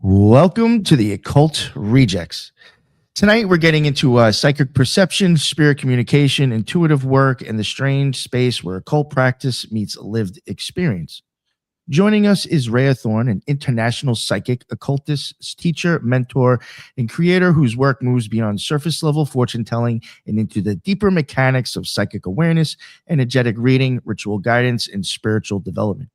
Welcome to the Occult Rejects. Tonight, we're getting into psychic perception, spirit communication, intuitive work, and the strange space where occult practice meets lived experience. Joining us is Raya Thorne, an international psychic, occultist, teacher, mentor, and creator whose work moves beyond surface level fortune telling and into the deeper mechanics of psychic awareness, energetic reading, ritual guidance, and spiritual development.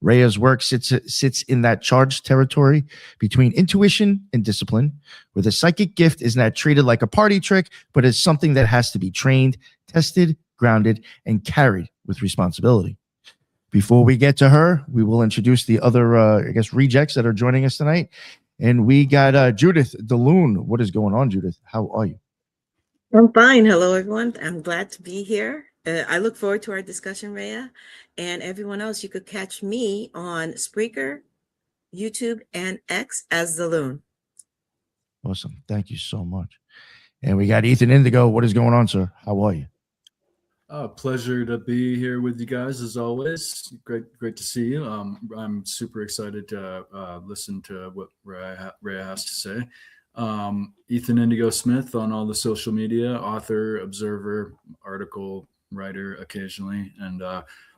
Raya's work sits in that charged territory between intuition and discipline, where the psychic gift is not treated like a party trick, but as something that has to be trained, tested, grounded, and carried with responsibility. Before we get to her, we will introduce the other, rejects that are joining us tonight. And we got Judith DeLune. What is going on, Judith? How are you? I'm fine. Hello, everyone. I'm glad to be here. I look forward to our discussion, Raya. And everyone else, you could catch me on Spreaker, YouTube, and X as the Loon. Awesome. Thank you so much. And we got Ethan Indigo. What is going on, sir? How are you? Pleasure to be here with you guys as always. Great to see you. I'm super excited to listen to what Raya has to say. Ethan Indigo Smith on all the social media, author, observer, article writer occasionally, and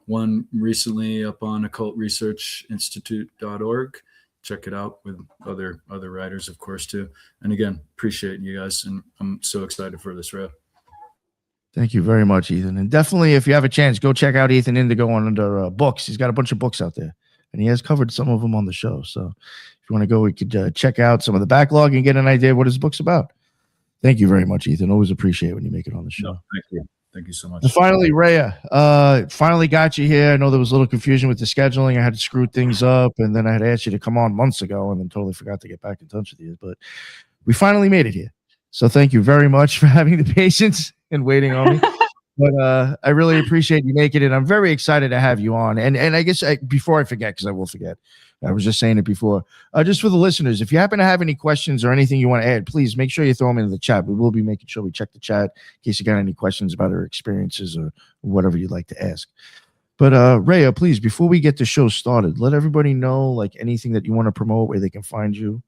one recently up on occultresearchinstitute.org. Check it out with other writers, of course, too. And again, appreciate you guys, and I'm so excited for this rap. Thank you very much, Ethan. And definitely, if you have a chance, go check out Ethan Indigo under books. He's got a bunch of books out there, and he has covered some of them on the show. So if you want to go, we could check out some of the backlog and get an idea of what his book's about. Thank you very much, Ethan. Always appreciate when you make it on the show. No, thank you. Thank you so much. And finally, Raya, finally got you here. I know there was a little confusion with the scheduling. I had to screw things up, and then I had asked you to come on months ago and then totally forgot to get back in touch with you. But we finally made it here. So thank you very much for having the patience and waiting on me. But I really appreciate you making it. I'm very excited to have you on. And I guess before I forget, because I will forget, I was just saying it before, just for the listeners, if you happen to have any questions or anything you want to add, please make sure you throw them into the chat. We will be making sure we check the chat in case you got any questions about our experiences or whatever you'd like to ask. But Raya, please, before we get the show started, let everybody know like anything that you want to promote, where they can find you,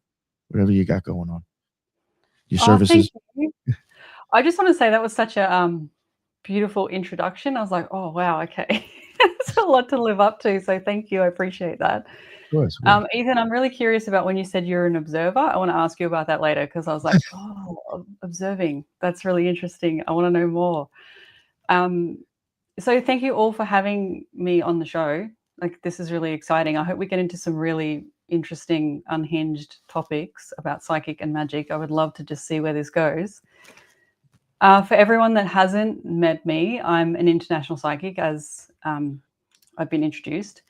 whatever you got going on. Your services. Thank you. I just want to say that was such a beautiful introduction. I was like, oh, wow, okay. It's a lot to live up to. So thank you. I appreciate that. Of course. Ethan, I'm really curious about when you said you're an observer. I want to ask you about that later because I was like, oh, observing. That's really interesting. I want to know more. So thank you all for having me on the show. Like, this is really exciting. I hope we get into some really interesting, unhinged topics about psychic and magic. I would love to just see where this goes. For everyone that hasn't met me, I'm an international psychic, as I've been introduced.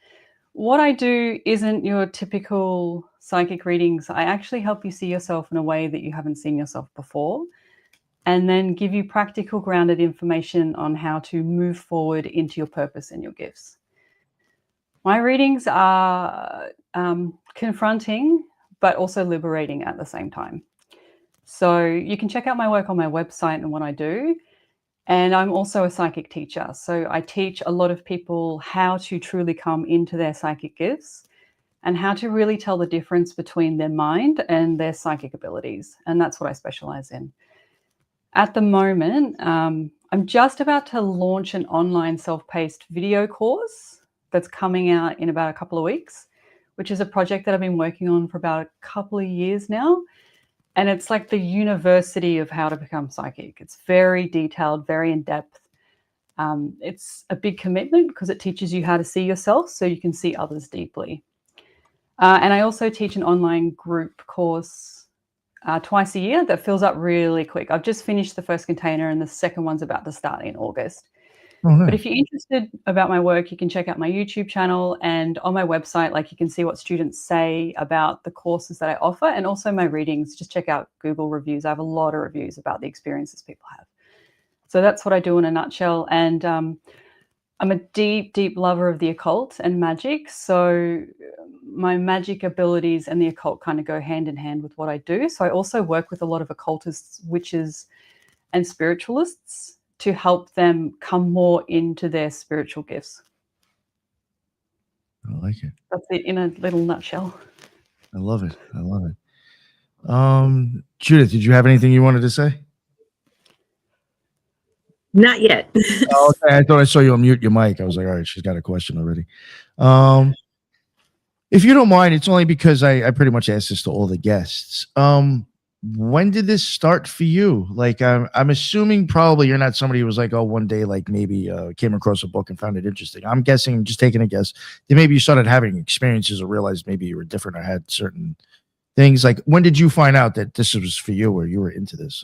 What I do isn't your typical psychic readings. I actually help you see yourself in a way that you haven't seen yourself before, and then give you practical, grounded information on how to move forward into your purpose and your gifts. My readings are confronting, but also liberating at the same time. So you can check out my work on my website and what I do. And I'm also a psychic teacher. So I teach a lot of people how to truly come into their psychic gifts and how to really tell the difference between their mind and their psychic abilities. And that's what I specialize in. At the moment, I'm just about to launch an online self-paced video course that's coming out in about a couple of weeks, which is a project that I've been working on for about a couple of years now. And it's like the university of how to become psychic. It's very detailed, very in-depth. It's a big commitment because it teaches you how to see yourself so you can see others deeply. And I also teach an online group course twice a year that fills up really quick. I've just finished the first container and the second one's about to start in August. But if you're interested about my work, you can check out my YouTube channel, and on my website, like, you can see what students say about the courses that I offer and also my readings. Just check out Google reviews. I have a lot of reviews about the experiences people have. So that's what I do in a nutshell. And I'm a deep, deep lover of the occult and magic. So my magic abilities and the occult kind of go hand in hand with what I do. So I also work with a lot of occultists, witches, and spiritualists to help them come more into their spiritual gifts. I like it. That's it in a little nutshell. I love it. I love it. Judith, did you have anything you wanted to say? Not yet. Oh, okay. I thought I saw you unmute your mic. I was like, all right, she's got a question already. If you don't mind, it's only because I pretty much asked this to all the guests. When did this start for you? Like, I'm assuming probably you're not somebody who was like, oh, one day, like maybe came across a book and found it interesting. I'm guessing, just taking a guess, that maybe you started having experiences or realized maybe you were different or had certain things. Like, when did you find out that this was for you or you were into this?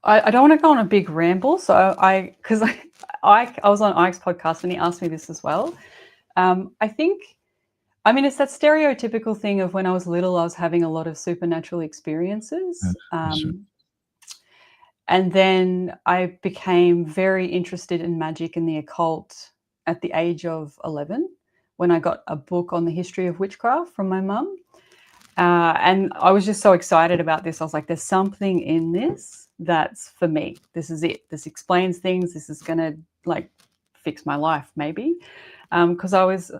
I don't want to go on a big ramble, so because I was on Ike's podcast and he asked me this as well. I think, I mean, it's that stereotypical thing of when I was little, I was having a lot of supernatural experiences. And then I became very interested in magic and the occult at the age of 11 when I got a book on the history of witchcraft from my mum. And I was just so excited about this. I was like, there's something in this that's for me. This is it. This explains things. This is going to like fix my life maybe. Because I was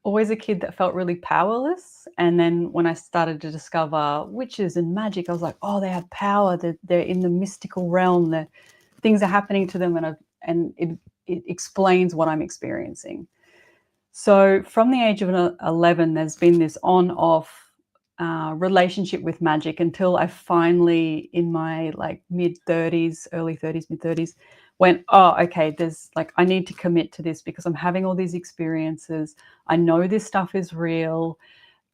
always a kid that felt really powerless. And then when I started to discover witches and magic, I was like, oh, they have power. They're in the mystical realm. Things are happening to them, and it explains what I'm experiencing. So from the age of 11, there's been this on-off relationship with magic until I finally, in my like mid-30s, early 30s, mid-30s, went, oh, okay, there's like, I need to commit to this because I'm having all these experiences. I know this stuff is real,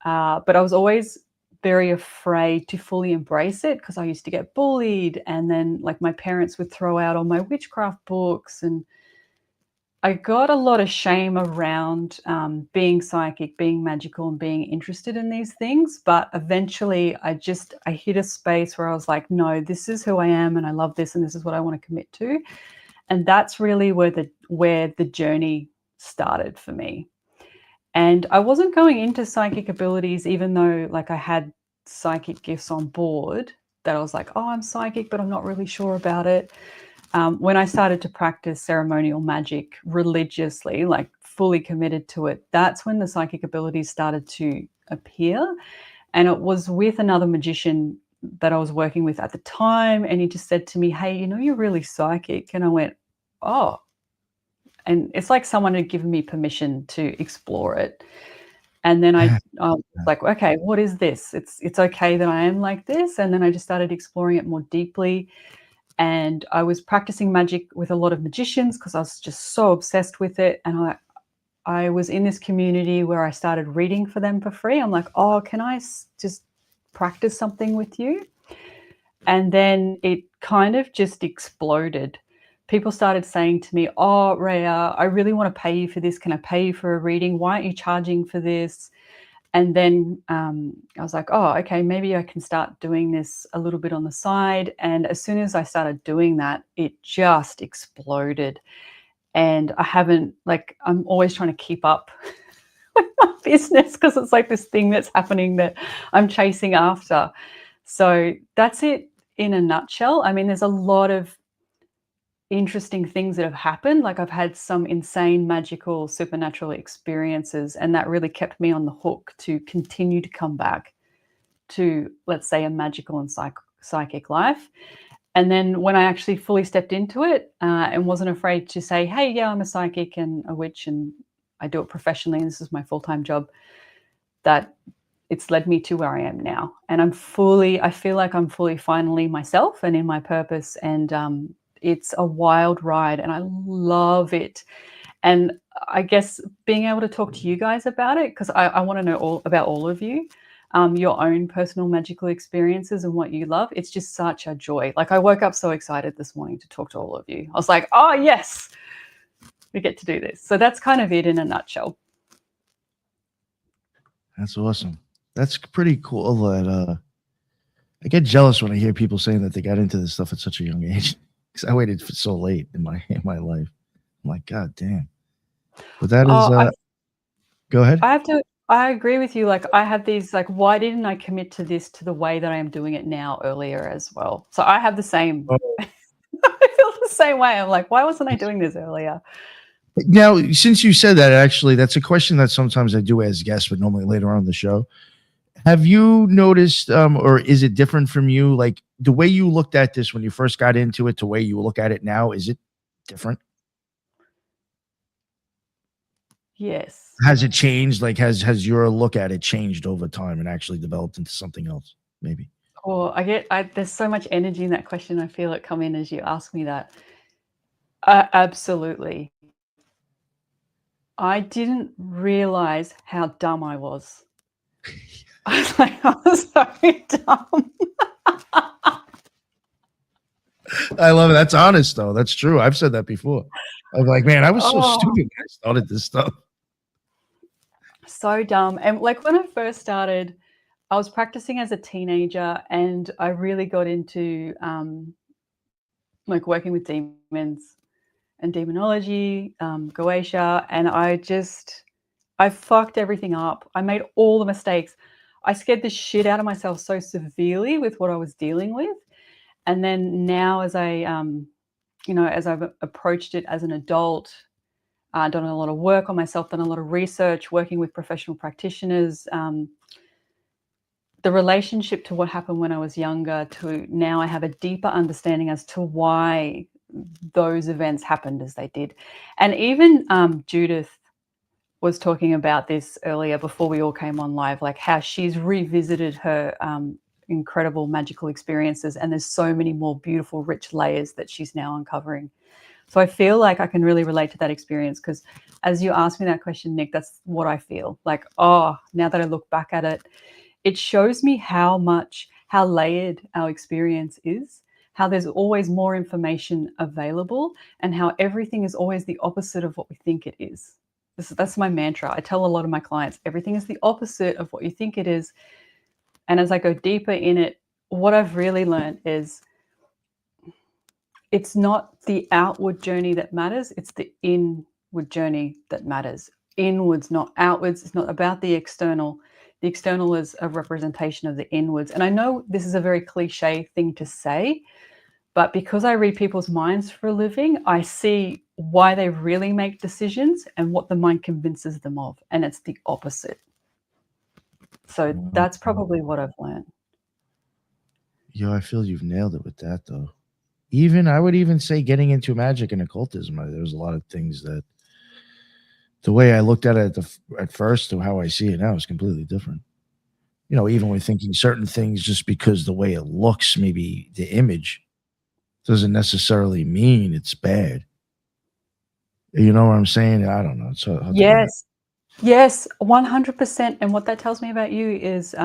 but I was always very afraid to fully embrace it because I used to get bullied, and then like my parents would throw out all my witchcraft books, and I got a lot of shame around being psychic, being magical, and being interested in these things. But eventually I hit a space where I was like, no, this is who I am and I love this and this is what I want to commit to. And that's really where the journey started for me. And I wasn't going into psychic abilities, even though like I had psychic gifts on board, that I was like, oh, I'm psychic, but I'm not really sure about it. When I started to practice ceremonial magic religiously, like fully committed to it, that's when the psychic abilities started to appear. And it was with another magician that I was working with at the time. And he just said to me, hey, you know, you're really psychic. And I went, oh. And it's like someone had given me permission to explore it. And then I was like, okay, what is this? It's okay that I am like this. And then I just started exploring it more deeply. And I was practicing magic with a lot of magicians because I was just so obsessed with it. And I was in this community where I started reading for them for free. I'm like, oh, can I just practice something with you? And then it kind of just exploded. People started saying to me, oh, Raya, I really want to pay you for this. Can I pay you for a reading? Why aren't you charging for this? And then I was like, oh, okay, maybe I can start doing this a little bit on the side. And as soon as I started doing that, it just exploded. And I'm always trying to keep up with my business because it's like this thing that's happening that I'm chasing after. So that's it in a nutshell. I mean, there's a lot of interesting things that have happened. Like I've had some insane magical supernatural experiences, and that really kept me on the hook to continue to come back to, let's say, a magical and psychic life. And then when I actually fully stepped into it and wasn't afraid to say, hey, yeah, I'm a psychic and a witch and I do it professionally and this is my full-time job, that it's led me to where I am now. And I feel like I'm fully finally myself and in my purpose. And it's a wild ride and I love it. And I guess being able to talk to you guys about it, because I want to know about all of you, your own personal magical experiences and what you love. It's just such a joy. Like I woke up so excited this morning to talk to all of you. I was like, oh, yes, we get to do this. So that's kind of it in a nutshell. That's awesome. That's pretty cool that I get jealous when I hear people saying that they got into this stuff at such a young age. Because I waited for so late in my life. I'm like, God damn. But that is go ahead. I agree with you. Like I have these, like, why didn't I commit to this to the way that I am doing it now earlier as well? So I have the same, I feel the same way. I'm like, why wasn't I doing this earlier? Now, since you said that, actually, that's a question that sometimes I do as guests, but normally later on in the show. Have you noticed, or is it different from you? Like the way you looked at this when you first got into it to the way you look at it now, is it different? Yes. Has it changed? Like has your look at it changed over time and actually developed into something else? Maybe. Or there's so much energy in that question. I feel it come in as you ask me that. Absolutely. I didn't realize how dumb I was. I was so dumb. I love it. That's honest though. That's true. I've said that before. I'm like, man, I was so Oh, stupid when I started this stuff. so dumb. And like when I first started, I was practicing as a teenager, and I really got into like working with demons and demonology, Goetia, and I fucked everything up. I made all the mistakes. I scared the shit out of myself so severely with what I was dealing with. And then now, as as I've approached it as an adult, done a lot of work on myself, done a lot of research, working with professional practitioners. The relationship to what happened when I was younger to now, I have a deeper understanding as to why those events happened as they did. And even Judith was talking about this earlier before we all came on live, like how she's revisited her incredible magical experiences, and there's so many more beautiful, rich layers that she's now uncovering. So I feel like I can really relate to that experience, because as you asked me that question, Nick, that's what I feel like. Oh, now that I look back at it, it shows me how layered our experience is, how there's always more information available, and how everything is always the opposite of what we think it is. That's my mantra. I tell a lot of my clients, everything is the opposite of what you think it is. And as I go deeper in it, what I've really learned is it's not the outward journey that matters, it's the inward journey that matters. Inwards, not outwards. It's not about the external. The external is a representation of the inwards. And I know this is a very cliche thing to say, but because I read people's minds for a living, I see why they really make decisions and what the mind convinces them of. And it's the opposite. So that's probably what I've learned. Yo, I feel you've nailed it with that though. Even I would even say getting into magic and occultism, there's a lot of things that the way I looked at it at first to how I see it now is completely different. You know, even with thinking certain things just because the way it looks, maybe the image doesn't necessarily mean it's bad. You know what I'm saying? I don't know. It's hard to Yes, 100%. And what that tells me about you is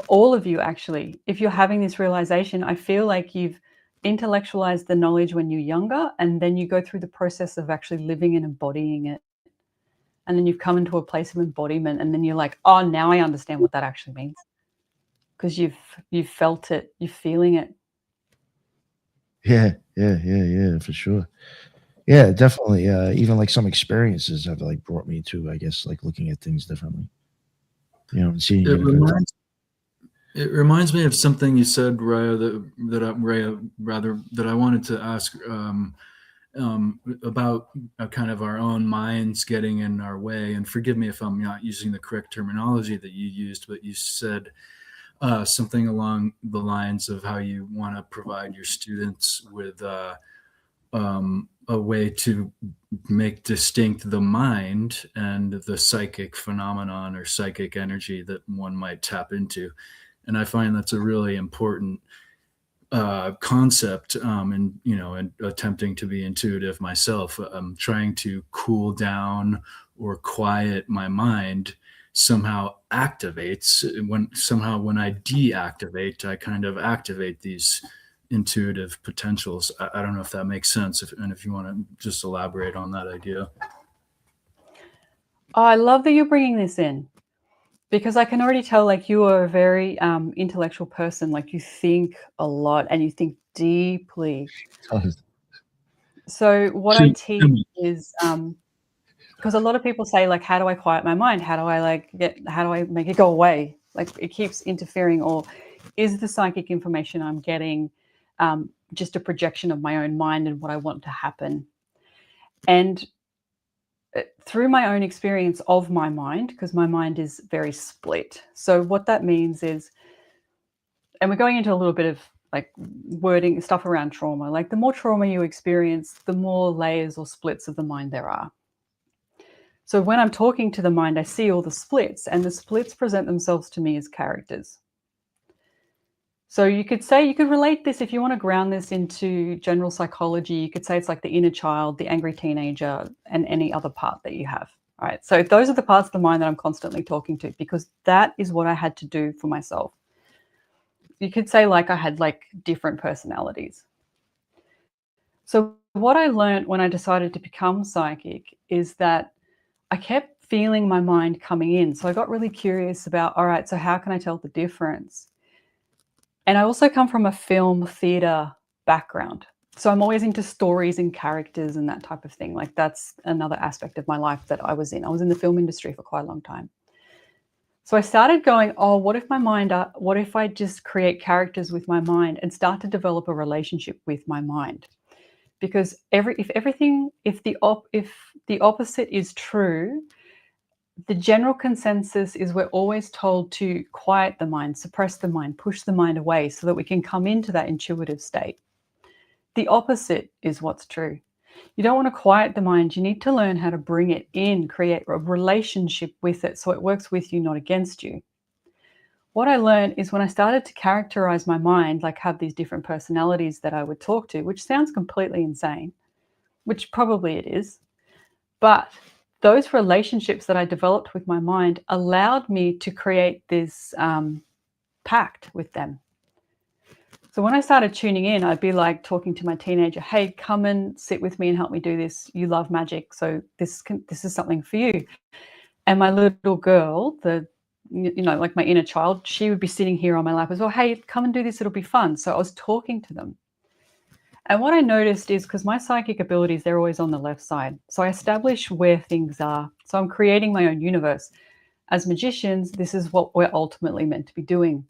all of you, actually, if you're having this realization, I feel like you've intellectualized the knowledge when you're younger, and then you go through the process of actually living and embodying it. And then you've come into a place of embodiment, and then you're like, oh, now I understand what that actually means. Because you've felt it, you're feeling it. Yeah, for sure. Yeah, definitely. Even like some experiences have like brought me to, I guess, like looking at things differently. You know, and seeing it. It reminds me of something you said, Raya, that I wanted to ask about kind of our own minds getting in our way. And forgive me if I'm not using the correct terminology that you used, but you said something along the lines of how you want to provide your students with a way to make distinct the mind and the psychic phenomenon or psychic energy that one might tap into. And I find that's a really important concept, and attempting to be intuitive myself. Trying to cool down or quiet my mind somehow activates when I deactivate, I kind of activate these intuitive potentials. I don't know if that makes sense, if you want to just elaborate on that idea. Oh, I love that you're bringing this in, because I can already tell, like, you are a very intellectual person. Like, you think a lot and you think deeply. So what I teach is, because a lot of people say, like, how do I quiet my mind? How do I make it go away? Like, it keeps interfering, or is the psychic information I'm getting just a projection of my own mind and what I want to happen? And through my own experience of my mind, because my mind is very split. So what that means is, and we're going into a little bit of like wording stuff around trauma, like the more trauma you experience, the more layers or splits of the mind there are. So when I'm talking to the mind, I see all the splits, and the splits present themselves to me as characters. So you could say, you could relate this, if you want to ground this into general psychology, you could say it's like the inner child, the angry teenager, and any other part that you have. All right. So those are the parts of the mind that I'm constantly talking to, because that is what I had to do for myself. You could say like I had like different personalities. So what I learned when I decided to become psychic is that I kept feeling my mind coming in. So I got really curious about, all right, so how can I tell the difference? And I also come from a film theater background. So I'm always into stories and characters and that type of thing. Like that's another aspect of my life that I was in. I was in the film industry for quite a long time. So I started going, oh, what if I just create characters with my mind and start to develop a relationship with my mind? Because if the opposite is true, the general consensus is we're always told to quiet the mind, suppress the mind, push the mind away so that we can come into that intuitive state. The opposite is what's true. You don't want to quiet the mind. You need to learn how to bring it in, create a relationship with it so it works with you, not against you. What I learned is when I started to characterize my mind, like have these different personalities that I would talk to, which sounds completely insane, which probably it is, but those relationships that I developed with my mind allowed me to create this pact with them. So when I started tuning in, I'd be like talking to my teenager, hey, come and sit with me and help me do this. You love magic, so this is something for you. And my little girl, like my inner child, she would be sitting here on my lap as well. Hey, come and do this. It'll be fun. So I was talking to them. And what I noticed is, because my psychic abilities, they're always on the left side. So I establish where things are. So I'm creating my own universe. As magicians, this is what we're ultimately meant to be doing.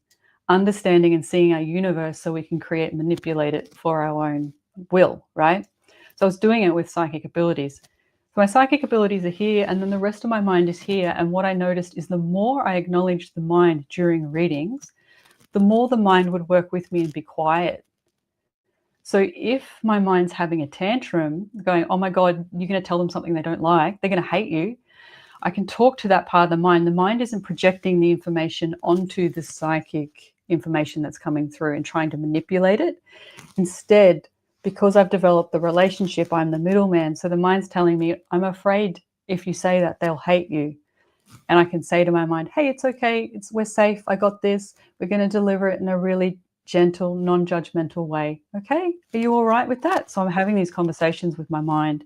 Understanding and seeing our universe so we can create and manipulate it for our own will, right? So I was doing it with psychic abilities. So my psychic abilities are here, and then the rest of my mind is here. And what I noticed is the more I acknowledged the mind during readings, the more the mind would work with me and be quiet. So if my mind's having a tantrum, going, oh my God, you're going to tell them something they don't like, they're going to hate you, I can talk to that part of the mind. The mind isn't projecting the information onto the psychic information that's coming through and trying to manipulate it. Instead, because I've developed the relationship, I'm the middleman. So the mind's telling me, I'm afraid if you say that, they'll hate you. And I can say to my mind, hey, it's okay. We're safe. I got this. We're going to deliver it in a really gentle, non-judgmental way. Okay, are you all right with that? So I'm having these conversations with my mind,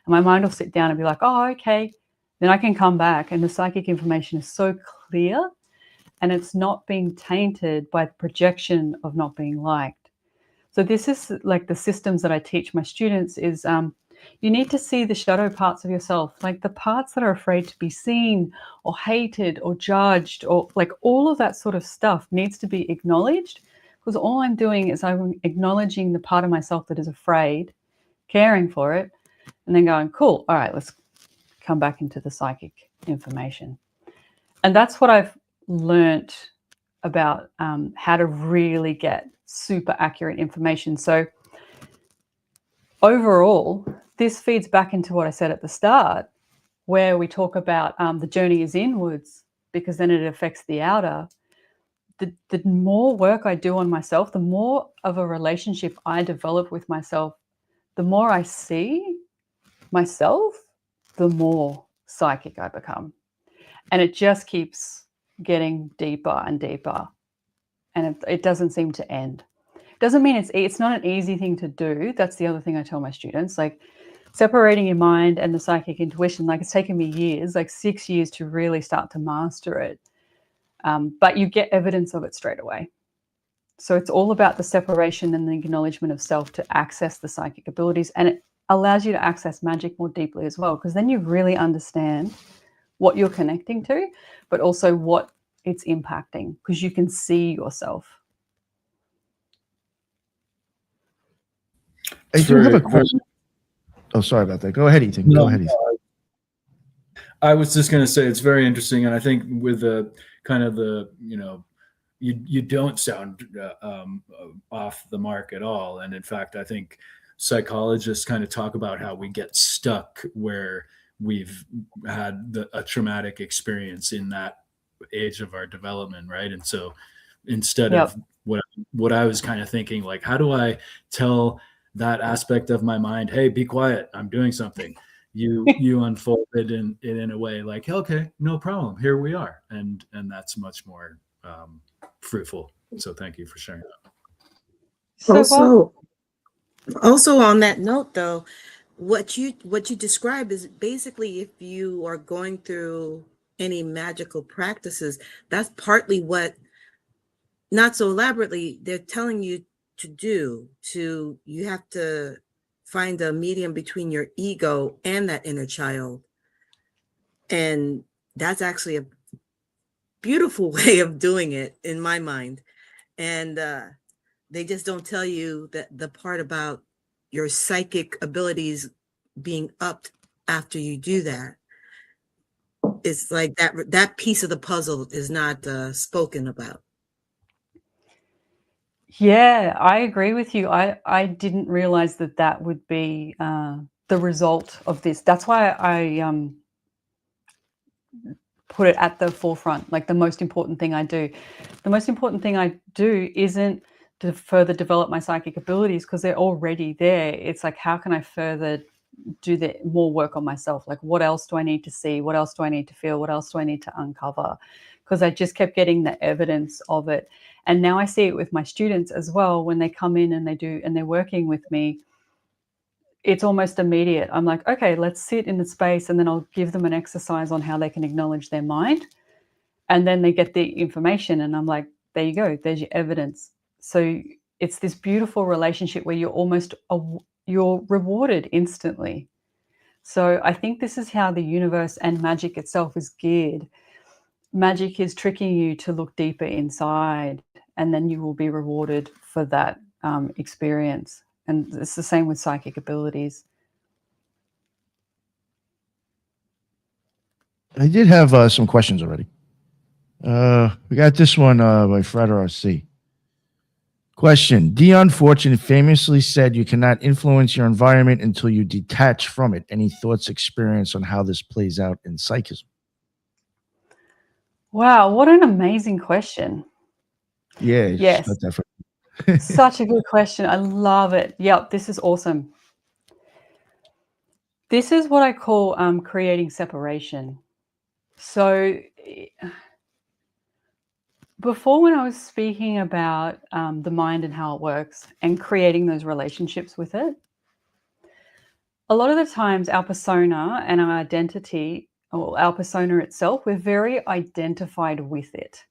and my mind will sit down and be like, oh, okay. Then I can come back, and the psychic information is so clear, and it's not being tainted by the projection of not being liked. So this is like the systems that I teach my students is you need to see the shadow parts of yourself, like the parts that are afraid to be seen or hated or judged, or like all of that sort of stuff needs to be acknowledged. Because all I'm doing is I'm acknowledging the part of myself that is afraid, caring for it, and then going, cool, all right, let's come back into the psychic information. And that's what I've learnt about how to really get super accurate information. So overall, this feeds back into what I said at the start, where we talk about the journey is inwards, because then it affects the outer. The more work I do on myself, the more of a relationship I develop with myself, the more I see myself, the more psychic I become. And it just keeps getting deeper and deeper. And it doesn't seem to end. It doesn't mean it's not an easy thing to do. That's the other thing I tell my students, like separating your mind and the psychic intuition, like it's taken me years, like 6 years to really start to master it. But you get evidence of it straight away. So it's all about the separation and the acknowledgement of self to access the psychic abilities. And it allows you to access magic more deeply as well, because then you really understand what you're connecting to, but also what it's impacting, because you can see yourself. I do have a question. Oh, sorry about that. Go ahead, Ethan. No, Go ahead, Ethan. I was just going to say it's very interesting, and I think with the kind of the you don't sound off the mark at all. And in fact, I think psychologists kind of talk about how we get stuck where we've had a traumatic experience in that age of our development, right? And so instead Yep. of what I was kind of thinking, like, how do I tell that aspect of my mind, hey, be quiet, I'm doing something? You unfold it in a way like, okay, no problem, here we are, and that's much more fruitful. So thank you for sharing that. So Also on that note, though, what you describe is basically if you are going through any magical practices, that's partly what, not so elaborately, they're telling you to do. You have to find a medium between your ego and that inner child, and that's actually a beautiful way of doing it in my mind. And they just don't tell you that the part about your psychic abilities being upped after you do that. It's like that piece of the puzzle is not spoken about. yeah, I agree with you. I didn't realize that would be the result of this. That's why I put it at the forefront, like the most important thing I do. The most important thing I do isn't to further develop my psychic abilities because they're already there. It's like, how can I further do more work on myself? Like, what else do I need to see? What else do I need to feel? What else do I need to uncover? Because I just kept getting the evidence of it. And now I see it with my students as well. When they come in and they're working with me, it's almost immediate. I'm like, okay, let's sit in the space, and then I'll give them an exercise on how they can acknowledge their mind. And then they get the information, and I'm like, there you go, there's your evidence. So it's this beautiful relationship where you're rewarded instantly. So I think this is how the universe and magic itself is geared. Magic is tricking you to look deeper inside, and then you will be rewarded for that experience. And it's the same with psychic abilities. I did have some questions already. We got this one by Fred RC. Question: Dion Fortune famously said you cannot influence your environment until you detach from it. Any thoughts, experience on how this plays out in psychism? Wow, what an amazing question. Yeah, Yes. got that from- Such a good question. I love it. Yep, this is awesome. This is what I call creating separation. So before, when I was speaking about the mind and how it works and creating those relationships with it, a lot of the times our persona and our identity, or our persona itself, we're very identified with it.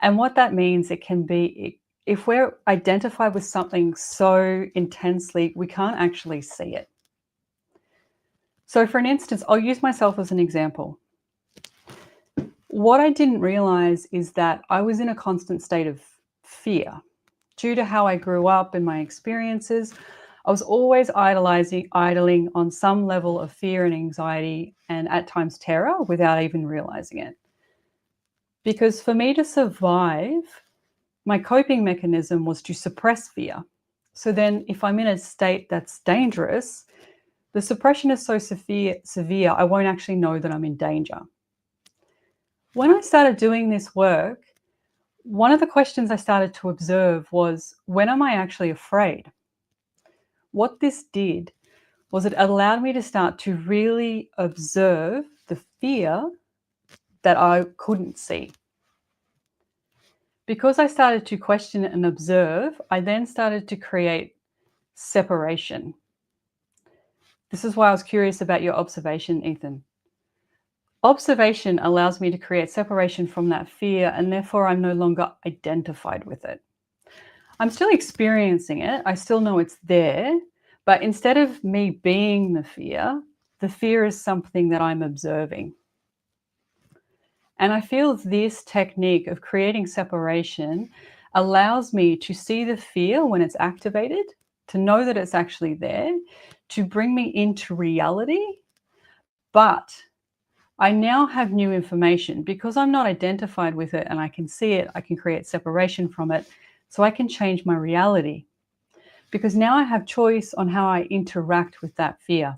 And what that means, it can be, if we're identified with something so intensely, we can't actually see it. So for an instance, I'll use myself as an example. What I didn't realize is that I was in a constant state of fear. Due to how I grew up and my experiences, I was always idling on some level of fear and anxiety, and at times terror, without even realizing it. Because for me to survive, my coping mechanism was to suppress fear. So then if I'm in a state that's dangerous, the suppression is so severe, I won't actually know that I'm in danger. When I started doing this work, one of the questions I started to observe was, when am I actually afraid? What this did was it allowed me to start to really observe the fear that I couldn't see. Because I started to question and observe, I then started to create separation. This is why I was curious about your observation, Ethan. Observation allows me to create separation from that fear, and therefore I'm no longer identified with it. I'm still experiencing it. I still know it's there, but instead of me being the fear is something that I'm observing. And I feel this technique of creating separation allows me to see the fear when it's activated, to know that it's actually there, to bring me into reality, but I now have new information because I'm not identified with it and I can see it, I can create separation from it, so I can change my reality. Because now I have choice on how I interact with that fear,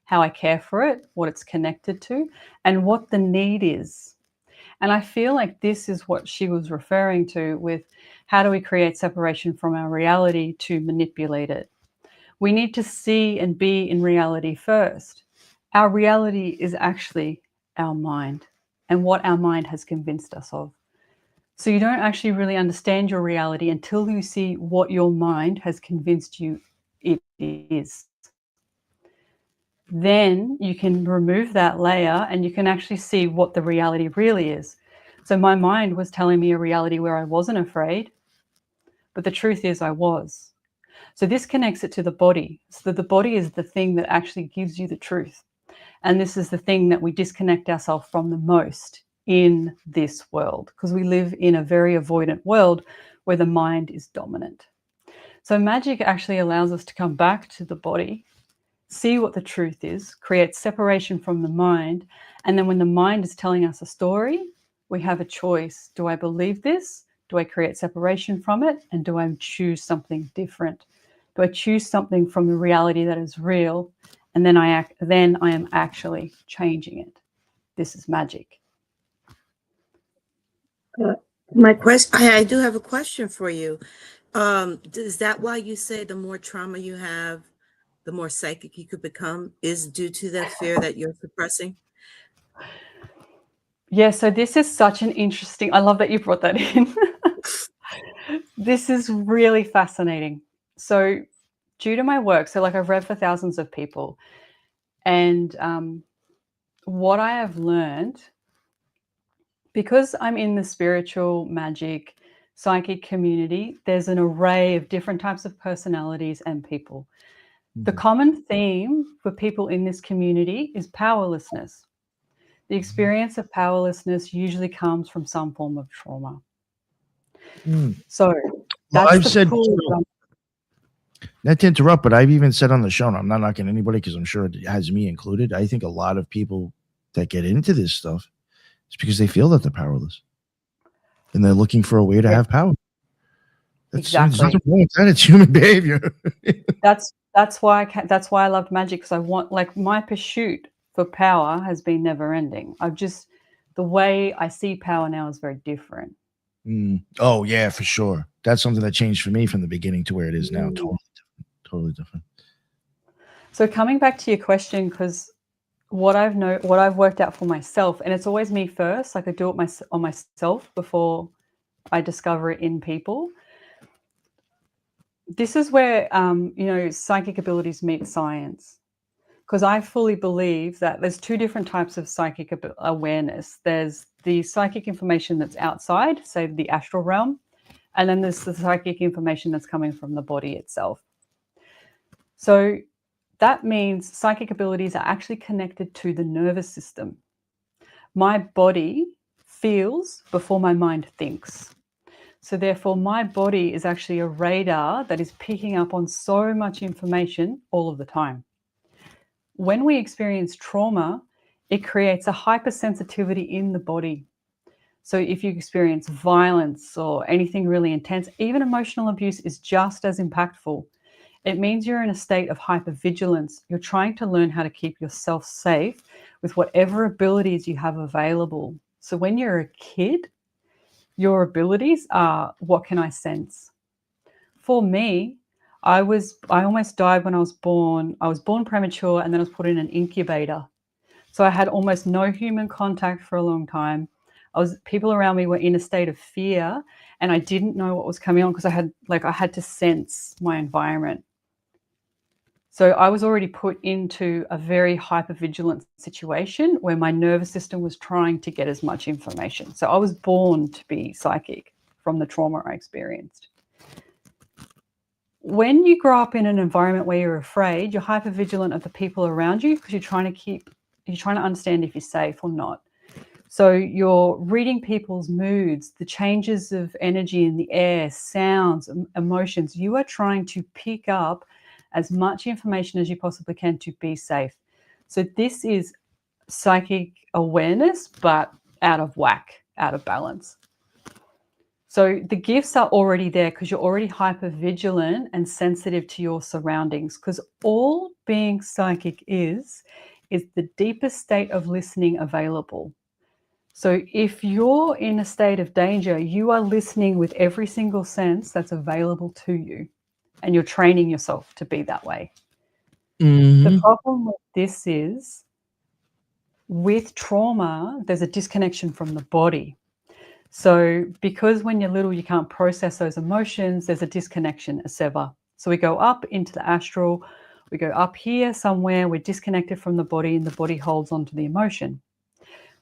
how I care for it, what it's connected to, and what the need is. And I feel like this is what she was referring to with how do we create separation from our reality to manipulate it. We need to see and be in reality first. Our reality is actually our mind and what our mind has convinced us of. So you don't actually really understand your reality until you see what your mind has convinced you it is. Then you can remove that layer and you can actually see what the reality really is. So my mind was telling me a reality where I wasn't afraid, but the truth is I was. So this connects it to the body. So that the body is the thing that actually gives you the truth. And this is the thing that we disconnect ourselves from the most in this world, because we live in a very avoidant world where the mind is dominant. So magic actually allows us to come back to the body, see what the truth is, create separation from the mind. And then when the mind is telling us a story, we have a choice. Do I believe this? Do I create separation from it? And do I choose something different? Do I choose something from the reality that is real? And then I am actually changing it. This is magic. My question, I do have a question for you. Is that why you say the more trauma you have, the more psychic you could become, is due to that fear that you're suppressing? Yeah, so this is such an interesting, I love that you brought that in. This is really fascinating. So due to my work, so like I've read for thousands of people, and what I have learned, because I'm in the spiritual, magic, psychic community, there's an array of different types of personalities and people. The common theme for people in this community is powerlessness. The experience of powerlessness usually comes from some form of trauma. So that's I've the said, pool. not to interrupt, but I've even said on the show, and I'm not knocking anybody because I'm sure it has me included. I think a lot of people that get into this stuff is because they feel that they're powerless and they're looking for a way to have power. There's nothing wrong with that. It's human behavior. That's why I loved magic, because I want, like, my pursuit for power has been never ending. The way I see power now is very different. Oh yeah, for sure. That's something that changed for me from the beginning to where it is now. Totally different. So coming back to your question, because what I've worked out for myself, and it's always me first. Like I do it on myself before I discover it in people. This is where psychic abilities meet science, because I fully believe that there's two different types of psychic awareness. There's the psychic information that's outside, say the astral realm, and then there's the psychic information that's coming from the body itself. So that means psychic abilities are actually connected to the nervous system. My body feels before my mind thinks. So therefore, my body is actually a radar that is picking up on so much information all of the time. When we experience trauma, it creates a hypersensitivity in the body. So if you experience violence or anything really intense, even emotional abuse is just as impactful. It means you're in a state of hypervigilance. You're trying to learn how to keep yourself safe with whatever abilities you have available. So when you're a kid, your abilities are, what can I sense? For me, I almost died when I was born. I was born premature and then I was put in an incubator. So I had almost no human contact for a long time. People around me were in a state of fear, and I didn't know what was coming on because I had to sense my environment. So I was already put into a very hypervigilant situation where my nervous system was trying to get as much information. So I was born to be psychic from the trauma I experienced. When you grow up in an environment where you're afraid, you're hypervigilant of the people around you because you're trying to understand if you're safe or not. So you're reading people's moods, the changes of energy in the air, sounds, emotions. You are trying to pick up as much information as you possibly can to be safe. So this is psychic awareness, but out of whack, out of balance. So the gifts are already there because you're already hyper vigilant and sensitive to your surroundings, because all being psychic is the deepest state of listening available. So if you're in a state of danger, you are listening with every single sense that's available to you, and you're training yourself to be that way. The problem with this is, with trauma, there's a disconnection from the body. So because when you're little, you can't process those emotions, there's a disconnection, a sever. So we go up into the astral, we go up here somewhere, we're disconnected from the body, and the body holds onto the emotion.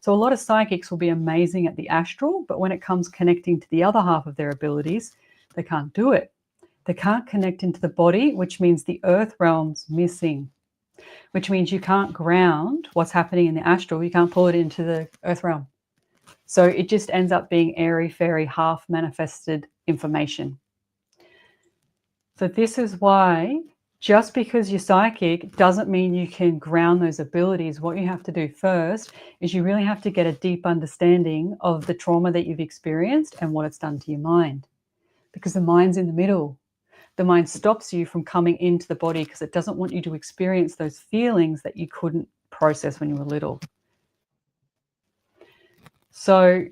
So a lot of psychics will be amazing at the astral, but when it comes connecting to the other half of their abilities, they can't do it. They can't connect into the body, which means the earth realm's missing, which means you can't ground what's happening in the astral. You can't pull it into the earth realm. So it just ends up being airy, fairy, half manifested information. So this is why just because you're psychic doesn't mean you can ground those abilities. What you have to do first is you really have to get a deep understanding of the trauma that you've experienced and what it's done to your mind, because the mind's in the middle. The mind stops you from coming into the body because it doesn't want you to experience those feelings that you couldn't process when you were little. So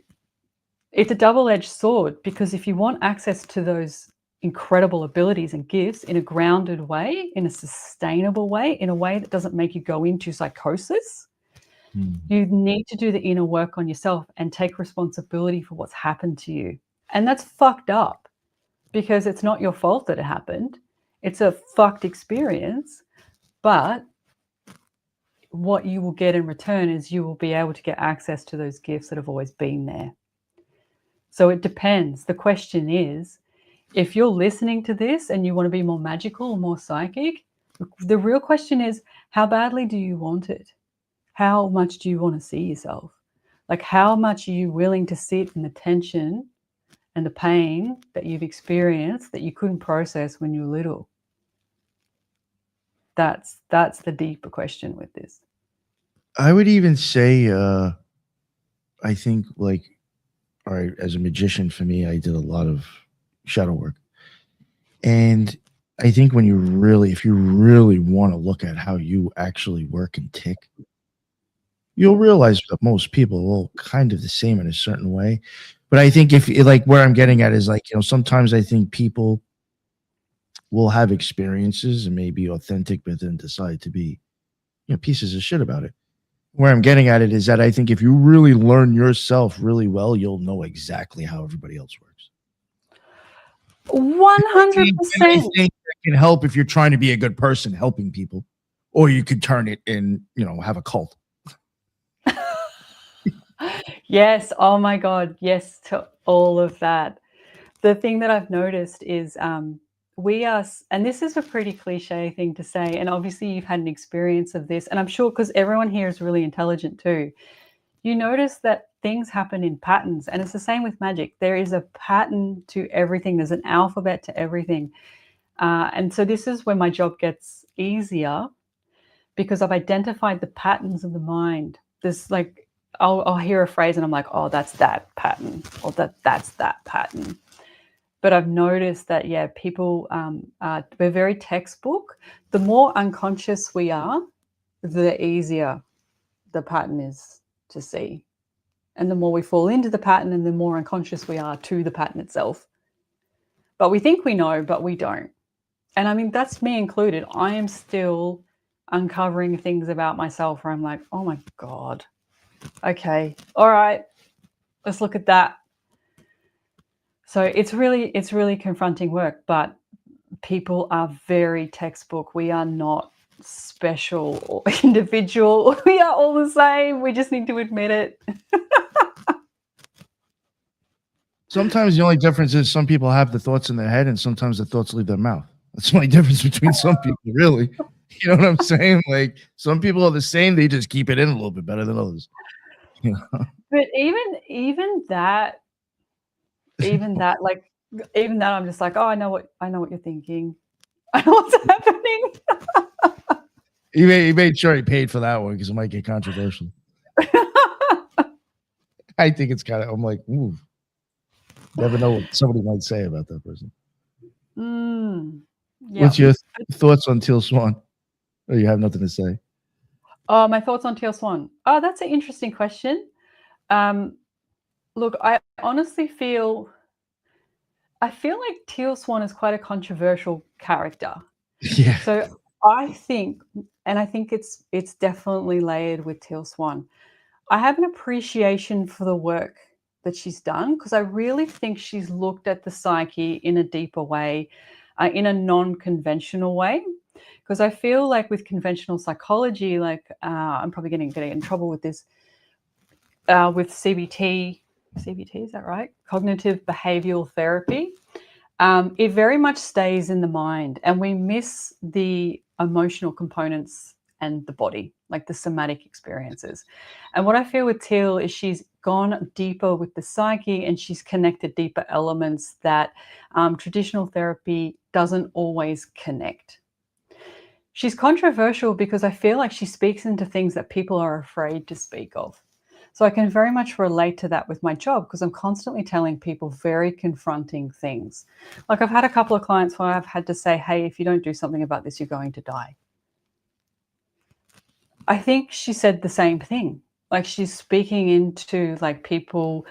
it's a double-edged sword, because if you want access to those incredible abilities and gifts in a grounded way, in a sustainable way, in a way that doesn't make you go into psychosis, you need to do the inner work on yourself and take responsibility for what's happened to you. And that's fucked up, because it's not your fault that it happened. It's a fucked experience, but what you will get in return is you will be able to get access to those gifts that have always been there. So it depends. The question is, if you're listening to this and you want to be more magical or more psychic, the real question is, how badly do you want it? How much do you want to see yourself? Like, how much are you willing to sit in the tension and the pain that you've experienced that you couldn't process when you were little? That's the deeper question with this. I would even say, I think, like, all right, as a magician, for me, I did a lot of shadow work. And I think when you really, if you really want to look at how you actually work and tick, you'll realize that most people are all kind of the same in a certain way. But I think if, like, where I'm getting at is, like, sometimes I think people will have experiences and may be authentic, but then decide to be, pieces of shit about it. Where I'm getting at it is that I think if you really learn yourself really well, you'll know exactly how everybody else works. 100%. I think that can help if you're trying to be a good person helping people, or you could turn it and, have a cult. Yes. Oh my God. Yes to all of that. The thing that I've noticed is we are, and this is a pretty cliche thing to say, and obviously you've had an experience of this, and I'm sure because everyone here is really intelligent too. You notice that things happen in patterns, and it's the same with magic. There is a pattern to everything. There's an alphabet to everything. And so this is where my job gets easier, because I've identified the patterns of the mind. There's like, I'll hear a phrase and I'm like, oh, that's that pattern, or that's that pattern. But I've noticed that, yeah, people, we're very textbook. The more unconscious we are, the easier the pattern is to see. And the more we fall into the pattern, and the more unconscious we are to the pattern itself. But we think we know, but we don't. And I mean, that's me included. I am still uncovering things about myself where I'm like, oh my God, okay, all right, let's look at that. So it's really confronting work, but people are very textbook. We are not special or individual. We are all the same. We just need to admit it. Sometimes the only difference is some people have the thoughts in their head and sometimes the thoughts leave their mouth. That's the only difference between some people, really. You know what I'm saying? Like, some people are the same. They just keep it in a little bit better than others. But even that, like, even that, I'm just like, oh, I know what you're thinking. What's happening? He made sure he paid for that one because it might get controversial. I think it's kind of. I'm like, ooh, never know what somebody might say about that person. Yeah. What's your thoughts on Teal Swan? Or you have nothing to say? Oh, my thoughts on Teal Swan. Oh, that's an interesting question. Look, I honestly feel like Teal Swan is quite a controversial character. Yeah. So I think it's definitely layered with Teal Swan. I have an appreciation for the work that she's done because I really think she's looked at the psyche in a deeper way, in a non-conventional way. Because I feel like with conventional psychology, like I'm probably going to get in trouble with this, with CBT, is that right? Cognitive behavioral therapy. It very much stays in the mind, and we miss the emotional components and the body, like the somatic experiences. And what I feel with Teal is she's gone deeper with the psyche, and she's connected deeper elements that traditional therapy doesn't always connect. She's controversial because I feel like she speaks into things that people are afraid to speak of. So I can very much relate to that with my job because I'm constantly telling people very confronting things. Like I've had a couple of clients where I've had to say, hey, if you don't do something about this, you're going to die. I think she said the same thing. Like she's speaking into like people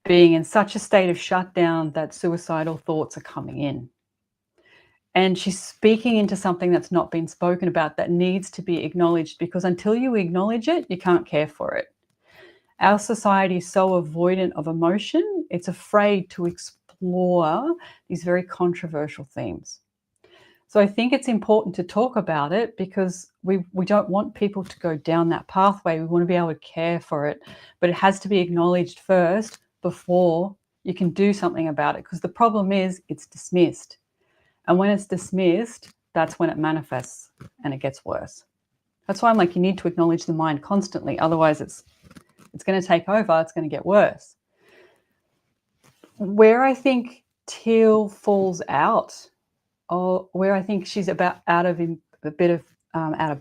being in such a state of shutdown that suicidal thoughts are coming in. And she's speaking into something that's not been spoken about that needs to be acknowledged, because until you acknowledge it, you can't care for it. Our society is so avoidant of emotion, it's afraid to explore these very controversial themes. So I think it's important to talk about it because we don't want people to go down that pathway. We want to be able to care for it, but it has to be acknowledged first before you can do something about it, because the problem is it's dismissed. And when it's dismissed, that's when it manifests and it gets worse. That's why I'm like, you need to acknowledge the mind constantly. Otherwise, it's going to take over. It's going to get worse. Where I think Teal falls out, or where I think she's about out of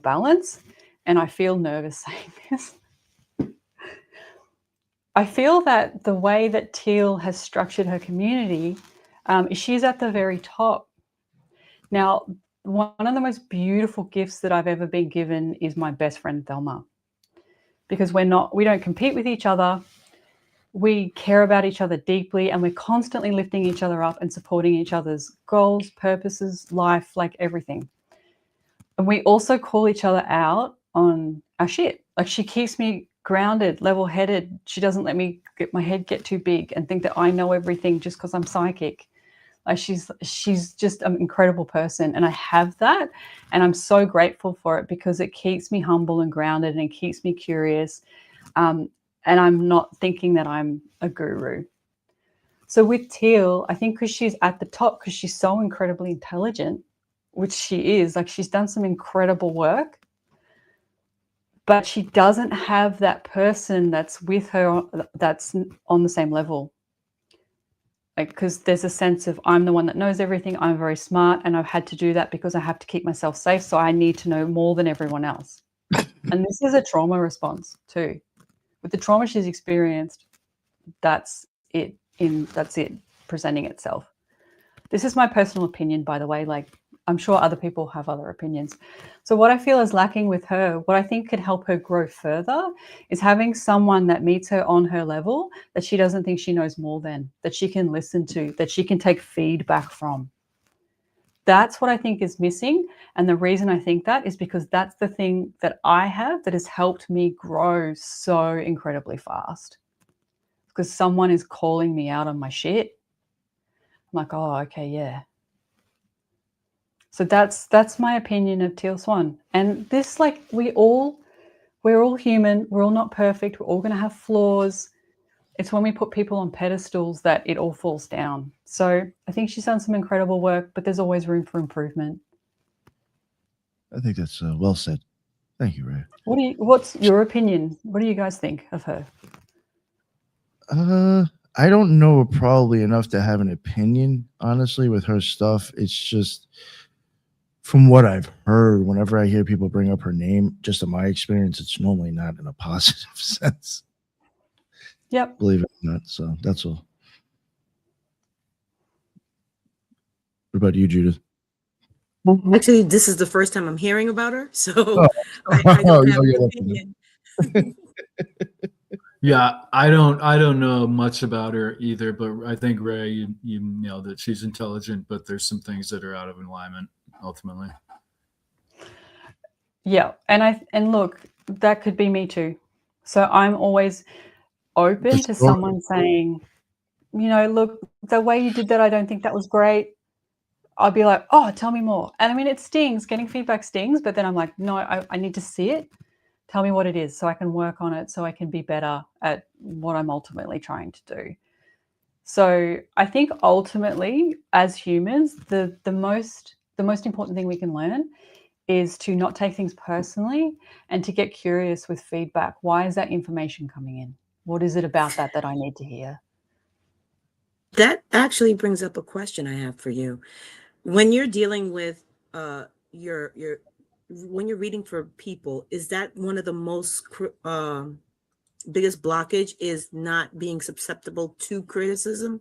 balance, and I feel nervous saying this. I feel that the way that Teal has structured her community, she's at the very top. Now, one of the most beautiful gifts that I've ever been given is my best friend, Thelma, because we don't compete with each other. We care about each other deeply, and we're constantly lifting each other up and supporting each other's goals, purposes, life, like everything. And we also call each other out on our shit. Like she keeps me grounded, level-headed. She doesn't let me get my head get too big and think that I know everything just because I'm psychic. Like she's just an incredible person, and I have that, and I'm so grateful for it because it keeps me humble and grounded, and it keeps me curious, and I'm not thinking that I'm a guru. So with Teal, I think because she's at the top, because she's so incredibly intelligent, which she is, like she's done some incredible work, but she doesn't have that person that's with her that's on the same level. Because there's a sense of I'm the one that knows everything, I'm very smart, and I've had to do that because I have to keep myself safe, so I need to know more than everyone else. And this is a trauma response too. With the trauma she's experienced, that's it presenting itself. This is my personal opinion, by the way. Like, I'm sure other people have other opinions. So what I feel is lacking with her, what I think could help her grow further, is having someone that meets her on her level, that she doesn't think she knows more than, that she can listen to, that she can take feedback from. That's what I think is missing. And the reason I think that is because that's the thing that I have that has helped me grow so incredibly fast. Because someone is calling me out on my shit. I'm like, oh, okay, yeah. So that's my opinion of Teal Swan. And this, like, we're all human. We're all not perfect. We're all going to have flaws. It's when we put people on pedestals that it all falls down. So I think she's done some incredible work, but there's always room for improvement. I think that's well said. Thank you, Ray. What's your opinion? What do you guys think of her? I don't know probably enough to have an opinion, honestly, with her stuff. It's just from what I've heard, whenever I hear people bring up her name, just in my experience, it's normally not in a positive sense. Yep. Believe it or not. So that's all. What about you, Judith? Actually, this is the first time I'm hearing about her, so Oh. I don't have you're an lucky opinion. Yeah, I don't know much about her either, but I think Ray, you nailed it. She's intelligent, but there's some things that are out of alignment ultimately. Yeah, and look, that could be me too. So I'm always open to someone saying, you know, look, the way you did that, I don't think that was great. I'll be like, oh, tell me more. And I mean, it stings. Getting feedback stings, but then I'm like, no, I need to see it. Tell me what it is so I can work on it, so I can be better at what I'm ultimately trying to do. So I think ultimately, as humans, the most important thing we can learn is to not take things personally and to get curious with feedback. Why is that information coming in? What is it about that I need to hear? That actually brings up a question I have for you. When you're dealing with your when you're reading for people, is that one of the most biggest blockage is not being susceptible to criticism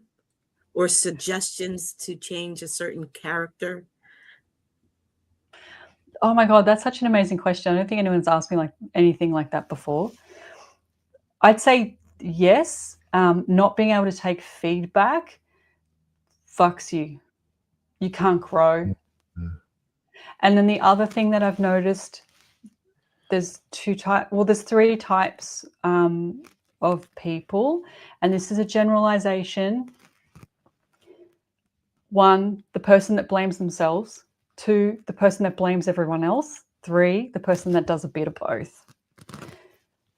or suggestions to change a certain character? Oh my God, that's such an amazing question. I don't think anyone's asked me like anything like that before. I'd say yes. Not being able to take feedback fucks you. You can't grow. And then the other thing that I've noticed, there's three types of people, and this is a generalization. 1, the person that blames themselves. 2, the person that blames everyone else. 3, the person that does a bit of both.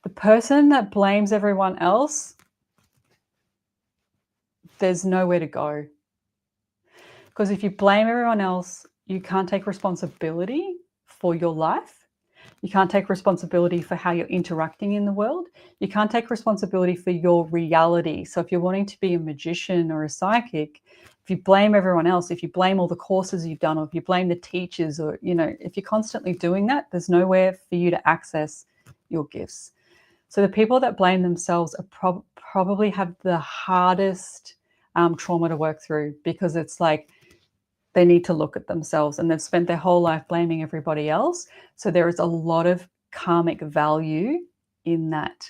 The person that blames everyone else, there's nowhere to go. Because if you blame everyone else, you can't take responsibility for your life. You can't take responsibility for how you're interacting in the world. You can't take responsibility for your reality. So if you're wanting to be a magician or a psychic, if you blame everyone else, if you blame all the courses you've done, or if you blame the teachers, or, you know, if you're constantly doing that, there's nowhere for you to access your gifts. So the people that blame themselves are probably have the hardest trauma to work through, because it's like they need to look at themselves, and they've spent their whole life blaming everybody else. So there is a lot of karmic value in that,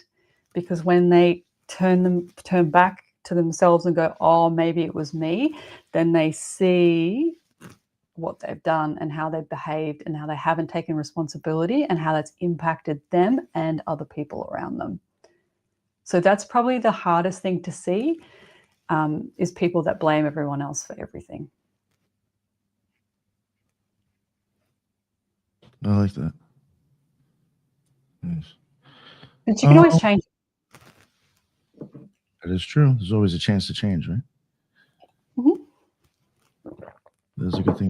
because when they turn back to themselves and go, oh, maybe it was me, then they see what they've done and how they've behaved and how they haven't taken responsibility and how that's impacted them and other people around them. So that's probably the hardest thing to see, is people that blame everyone else for everything. I like that. Yes. But you can always change. That is true. There's always a chance to change, right? Mm-hmm. That's a good thing.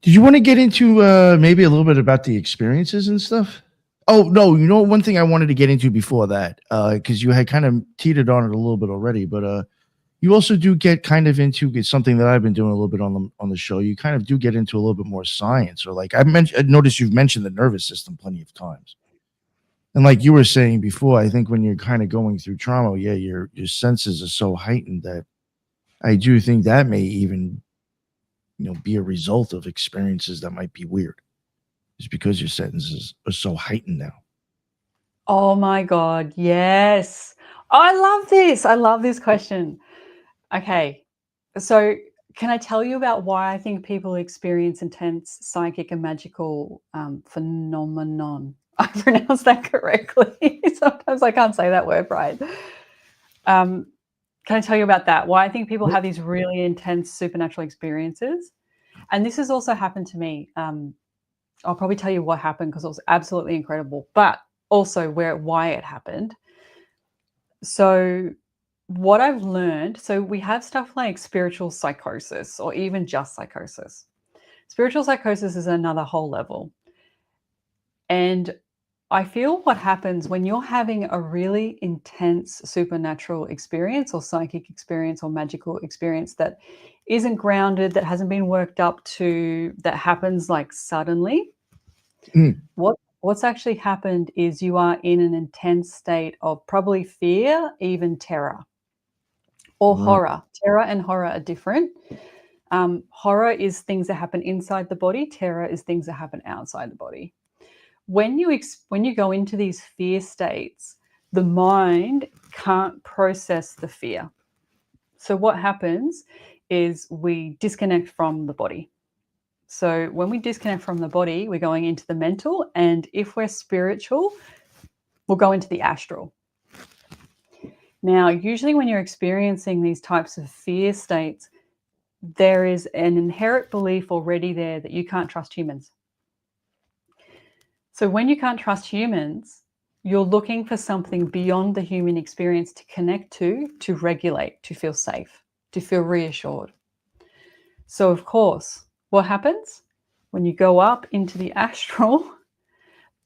Did you want to get into maybe a little bit about the experiences and stuff? Oh no, you know, one thing I wanted to get into before that, because you had kind of teetered on it a little bit already, but you also do get kind of into something that I've been doing a little bit on the show. You kind of do get into a little bit more science, or like I noticed you've mentioned the nervous system plenty of times. And like you were saying before, I think when you're kind of going through trauma, yeah, your senses are so heightened that I do think that may even, you know, be a result of experiences that might be weird. It's because your senses are so heightened now. Oh my God, yes. I love this. I love this question. Okay, so can I tell you about why I think people experience intense psychic and magical phenomenon? I pronounced that correctly. Sometimes I can't say that word right. Can I tell you about that? Why I think people have these really intense supernatural experiences? And this has also happened to me. I'll probably tell you what happened because it was absolutely incredible, but also why it happened. So what I've learned, so we have stuff like spiritual psychosis or even just psychosis. Spiritual psychosis is another whole level. And I feel what happens when you're having a really intense supernatural experience or psychic experience or magical experience that isn't grounded, that hasn't been worked up to, that happens like suddenly. What's actually happened is you are in an intense state of probably fear, even terror, or horror. Terror and horror are different. Horror is things that happen inside the body. Terror is things that happen outside the body. When you go into these fear states, the mind can't process the fear. So what happens is we disconnect from the body. So when we disconnect from the body, we're going into the mental, and if we're spiritual, we'll go into the astral. Now, usually when you're experiencing these types of fear states, there is an inherent belief already there that you can't trust humans. So when you can't trust humans, you're looking for something beyond the human experience to connect to regulate, to feel safe, to feel reassured. So of course, what happens? When you go up into the astral,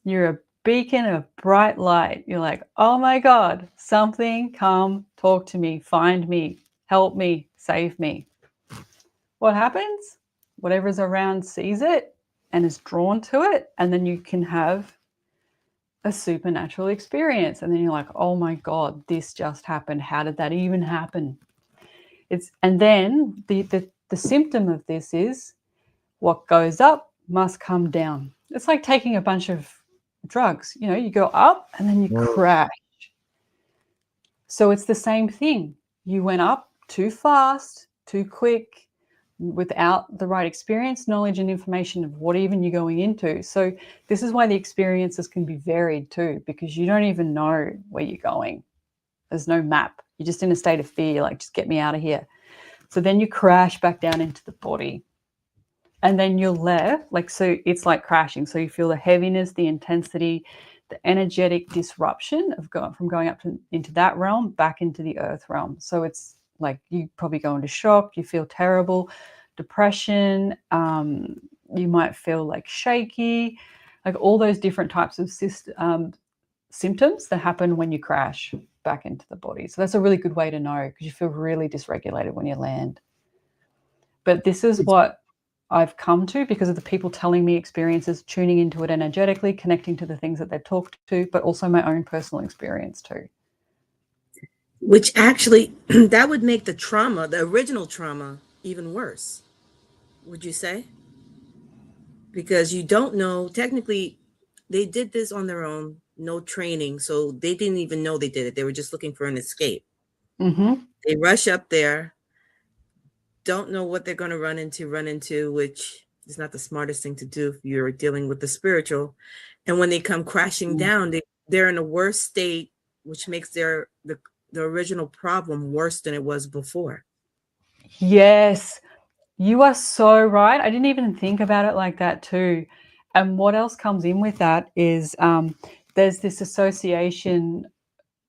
you're a beacon of bright light. You're like, oh my God, something, come, talk to me, find me, help me, save me. What happens? Whatever's around sees it and is drawn to it, and then you can have a supernatural experience. And then you're like, oh my God, this just happened. How did that even happen? And then the symptom of this is what goes up must come down. It's like taking a bunch of drugs. You know, you go up and then you crash. So it's the same thing. You went up too fast, too quick, without the right experience, knowledge, and information of what even you're going into. So this is why the experiences can be varied too, because you don't even know where you're going. There's no map. You're just in a state of fear, like, just get me out of here. So then you crash back down into the body. And then you're left, like, so it's like crashing. So you feel the heaviness, the intensity, the energetic disruption of going up into that realm, back into the earth realm. So it's like you probably go into shock, you feel terrible, depression, you might feel like shaky, like all those different types of symptoms that happen when you crash back into the body. So that's a really good way to know, because you feel really dysregulated when you land. But this is what I've come to because of the people telling me experiences, tuning into it energetically, connecting to the things that they've talked to, but also my own personal experience too. Which actually, that would make the trauma, the original trauma, even worse, would you say? Because you don't know, technically, they did this on their own, no training. So they didn't even know they did it. They were just looking for an escape. Mm-hmm. They rush up there, don't know what they're going to run into, which is not the smartest thing to do if you're dealing with the spiritual. And when they come crashing down, they're in a worse state, which makes the original problem worse than it was before. Yes, you are so right. I didn't even think about it like that too. And what else comes in with that is there's this association,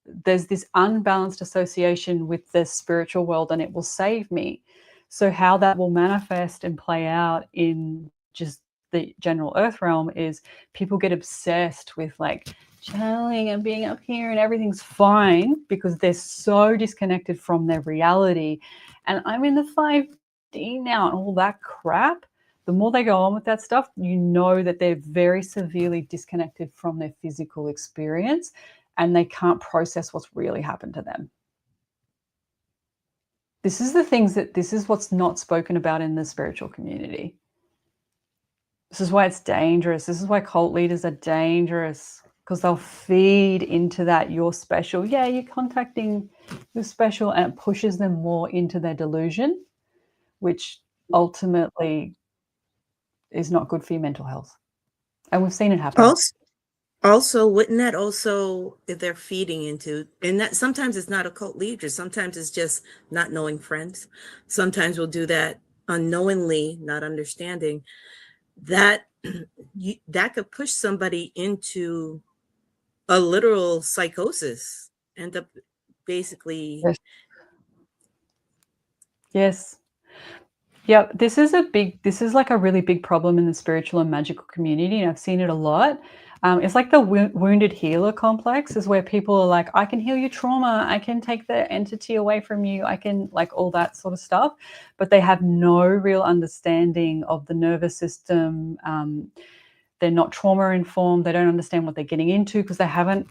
there's this unbalanced association with the spiritual world, and it will save me. So how that will manifest and play out in just the general earth realm is people get obsessed with like channeling and being up here and everything's fine because they're so disconnected from their reality. And I'm in the 5D now and all that crap. The more they go on with that stuff, you know that they're very severely disconnected from their physical experience and they can't process what's really happened to them. This is what's not spoken about in the spiritual community. This is why it's dangerous. This is why cult leaders are dangerous, because they'll feed into that you're special. Yeah, you're contacting you're special, and it pushes them more into their delusion, which ultimately is not good for your mental health. And we've seen it happen. Also, wouldn't that also, if they're feeding into, and that sometimes it's not occult leaders, sometimes it's just not knowing friends. Sometimes we'll do that unknowingly, not understanding that that could push somebody into a literal psychosis, end up basically. Yes. Yeah, this is like a really big problem in the spiritual and magical community, and I've seen it a lot. It's like the wounded healer complex is where people are like, I can heal your trauma. I can take the entity away from you. I can like all that sort of stuff. But they have no real understanding of the nervous system. They're not trauma informed. They don't understand what they're getting into because they haven't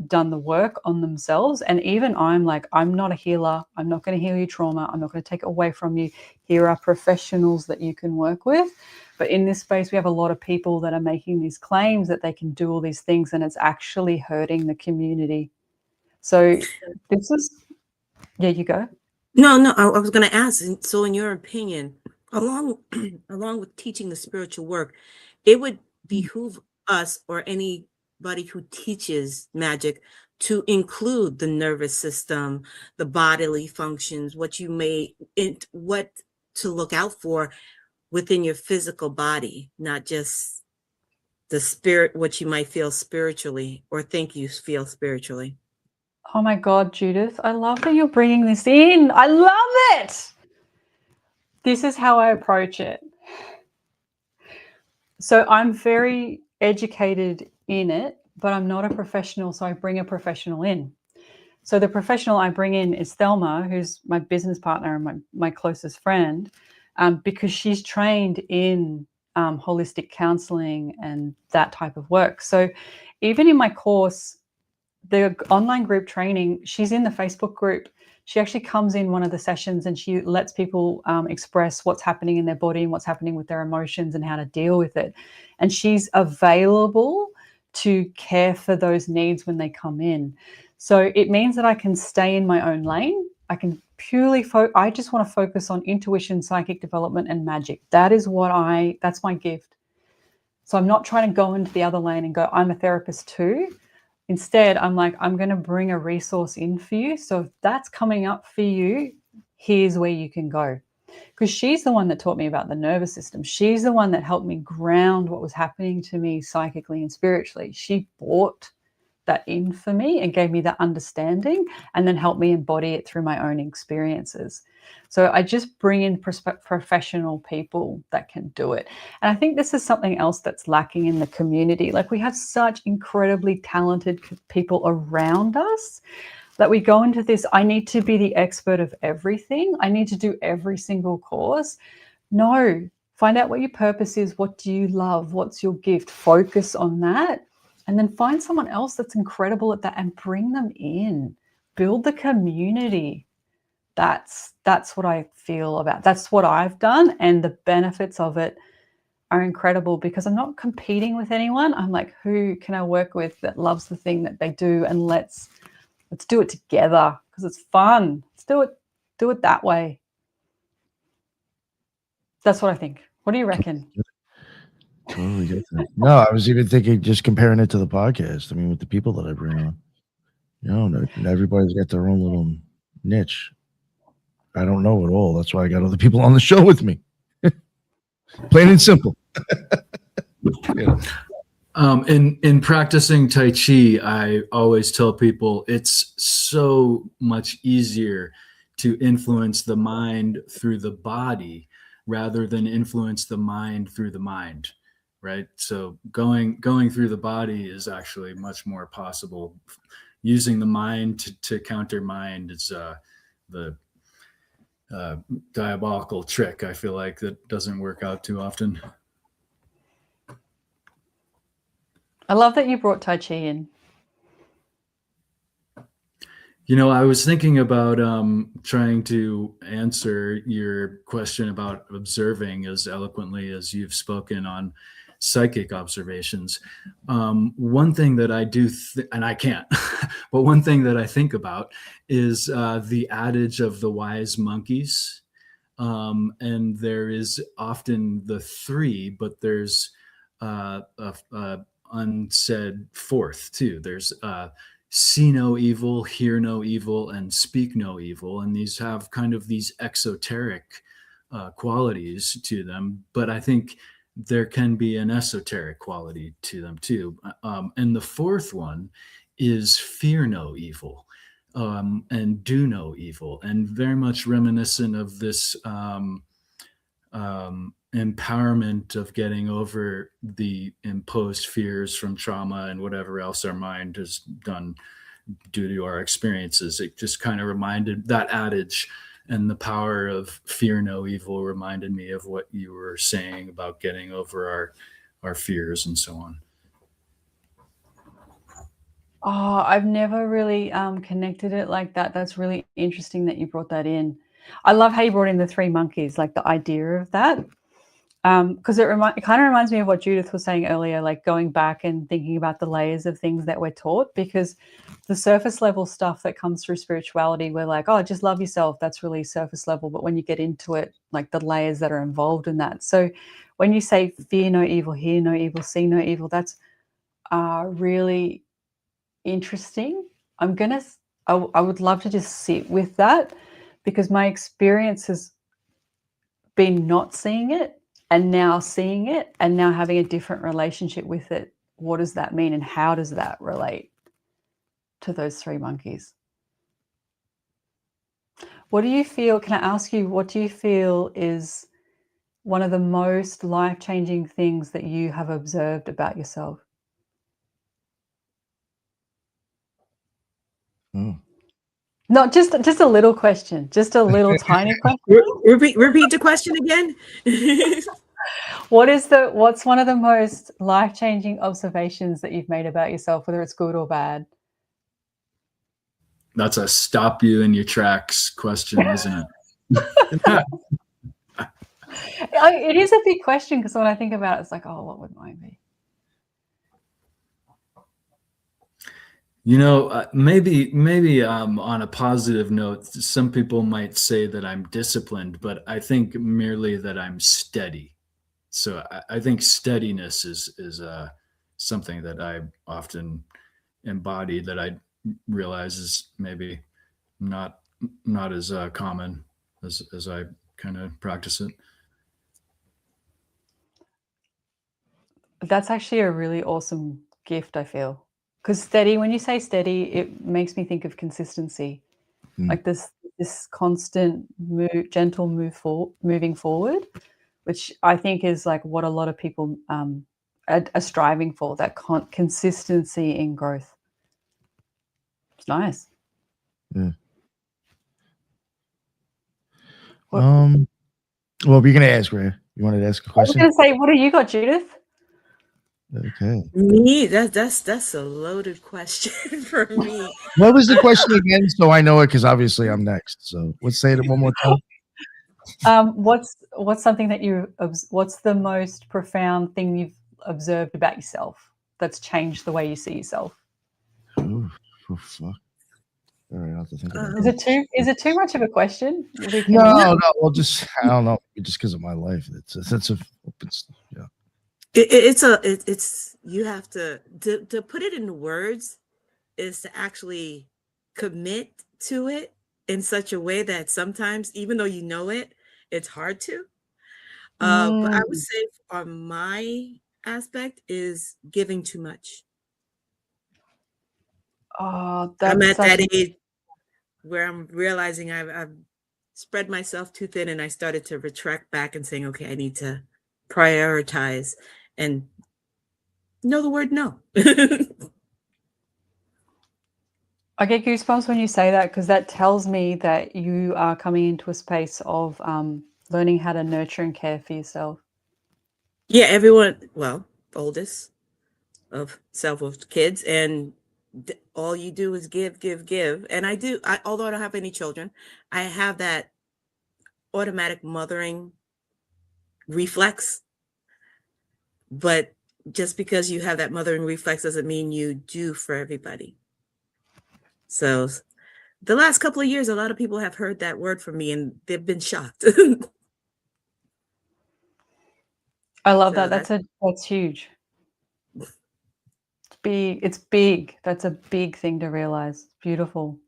done the work on themselves. And even I'm like, I'm not a healer. I'm not going to heal your trauma. I'm not going to take it away from you. Here are professionals that you can work with. But in this space, we have a lot of people that are making these claims that they can do all these things, and it's actually hurting the community. So this is, yeah, you go. No, I was going to ask. So, in your opinion, along along with teaching the spiritual work, it would behoove us or anybody who teaches magic to include the nervous system, the bodily functions, what to look out for within your physical body, not just the spirit, what you might feel spiritually or think you feel spiritually. Oh my God, Judith, I love that you're bringing this in. I love it. This is how I approach it. So I'm very educated in it, but I'm not a professional, so I bring a professional in. So the professional I bring in is Thelma, who's my business partner and my closest friend, because she's trained in holistic counseling and that type of work. So even in my course, the online group training, she's in the Facebook group. She actually comes in one of the sessions and she lets people express what's happening in their body and what's happening with their emotions and how to deal with it. And she's available to care for those needs when they come in. So it means that I can stay in my own lane. I can purely I just want to focus on intuition, psychic development, and magic. That's my gift. So I'm not trying to go into the other lane and go, I'm a therapist too. Instead, I'm like, I'm going to bring a resource in for you. So if that's coming up for you, here's where you can go. Because she's the one that taught me about the nervous system. She's the one that helped me ground what was happening to me psychically and spiritually. She brought that in for me and gave me that understanding and then helped me embody it through my own experiences. So I just bring in professional people that can do it. And I think this is something else that's lacking in the community. Like we have such incredibly talented people around us that we go into this, I need to be the expert of everything. I need to do every single course. No, find out what your purpose is. What do you love? What's your gift? Focus on that. And then find someone else that's incredible at that and bring them in. Build the community. That's what I feel about. That's what I've done. And the benefits of it are incredible because I'm not competing with anyone. I'm like, who can I work with that loves the thing that they do? And let's do it together because it's fun. Let's do it that way. That's what I think. What do you reckon? Totally get that. No, I was even thinking just comparing it to the podcast. I mean, with the people that I bring on, everybody's got their own little niche. I don't know it all. That's why I got other people on the show with me. Plain and simple. Yeah. In practicing Tai Chi, I always tell people it's so much easier to influence the mind through the body rather than influence the mind through the mind, right? So going through the body is actually much more possible. Using the mind to counter mind is the diabolical trick. I feel like that doesn't work out too often. I love that you brought Tai Chi in. I was thinking about trying to answer your question about observing as eloquently as you've spoken on psychic observations. One thing that I do, and I can't, but one thing that I think about is the adage of the wise monkeys. And there is often the three, but there's a unsaid fourth too. There's see no evil, hear no evil, and speak no evil. And these have kind of these exoteric qualities to them. But I think there can be an esoteric quality to them too. And the fourth one is fear no evil and do no evil, and very much reminiscent of this empowerment of getting over the imposed fears from trauma and whatever else our mind has done due to our experiences. It just kind of reminded that adage, and the power of fear no evil reminded me of what you were saying about getting over our fears and so on. Oh, I've never really connected it like that. That's really interesting that you brought that in. I love how you brought in the three monkeys, like the idea of that. Because it kind of reminds me of what Judith was saying earlier, like going back and thinking about the layers of things that we're taught, because the surface level stuff that comes through spirituality, we're like, oh, just love yourself. That's really surface level. But when you get into it, like the layers that are involved in that. So when you say fear no evil, hear no evil, see no evil, that's really interesting. I would love to just sit with that, because my experience has been not seeing it and now seeing it and now having a different relationship with it. What does that mean, and how does that relate to those three monkeys? What do you feel, can I ask you, what do you feel is one of the most life-changing things that you have observed about yourself? Not just a little question, just a little tiny question. Repeat the question again. What's one of the most life-changing observations that you've made about yourself, whether it's good or bad? That's a stop you in your tracks question, isn't it? It is a big question, because when I think about it, it's like, oh, what would mine be? You know, maybe on a positive note, some people might say that I'm disciplined, but I think merely that I'm steady. So I think steadiness is something that I often embody, that I realize is maybe not as common as I kind of practice it. That's actually a really awesome gift, I feel. Because steady, when you say steady, it makes me think of consistency. Like this constant gentle moving forward, which I think is like what a lot of people are striving for, that consistency in growth. It's nice. Yeah. Well, we're gonna ask, Raya. You wanted to ask a question? I was going to say, what do you got, Judith? Okay. Me, that's a loaded question for me. What was the question again? So I know it, because obviously I'm next. So let's say it one more time. What's something that what's the most profound thing you've observed about yourself that's changed the way you see yourself? Oh, fuck. All right, I'll have to think about Is it too much of a question? No. Well, just I don't know. Just because of my life, that's a open. Yeah. It's you have to put it into words is to actually commit to it in such a way that sometimes, even though you know it, it's hard to. But I would say on my aspect is giving too much. Oh, I'm at that age where I'm realizing I've spread myself too thin, and I started to retract back and saying, okay, I need to prioritize and know the word no. I get goosebumps when you say that, because that tells me that you are coming into a space of learning how to nurture and care for yourself. Yeah, everyone, well, oldest of kids, and all you do is give. And although I don't have any children, I have that automatic mothering reflex. But just because you have that mothering reflex doesn't mean you do for everybody. So the last couple of years, a lot of people have heard that word from me, and they've been shocked. I love that. That's huge. It's big. That's a big thing to realize. Beautiful.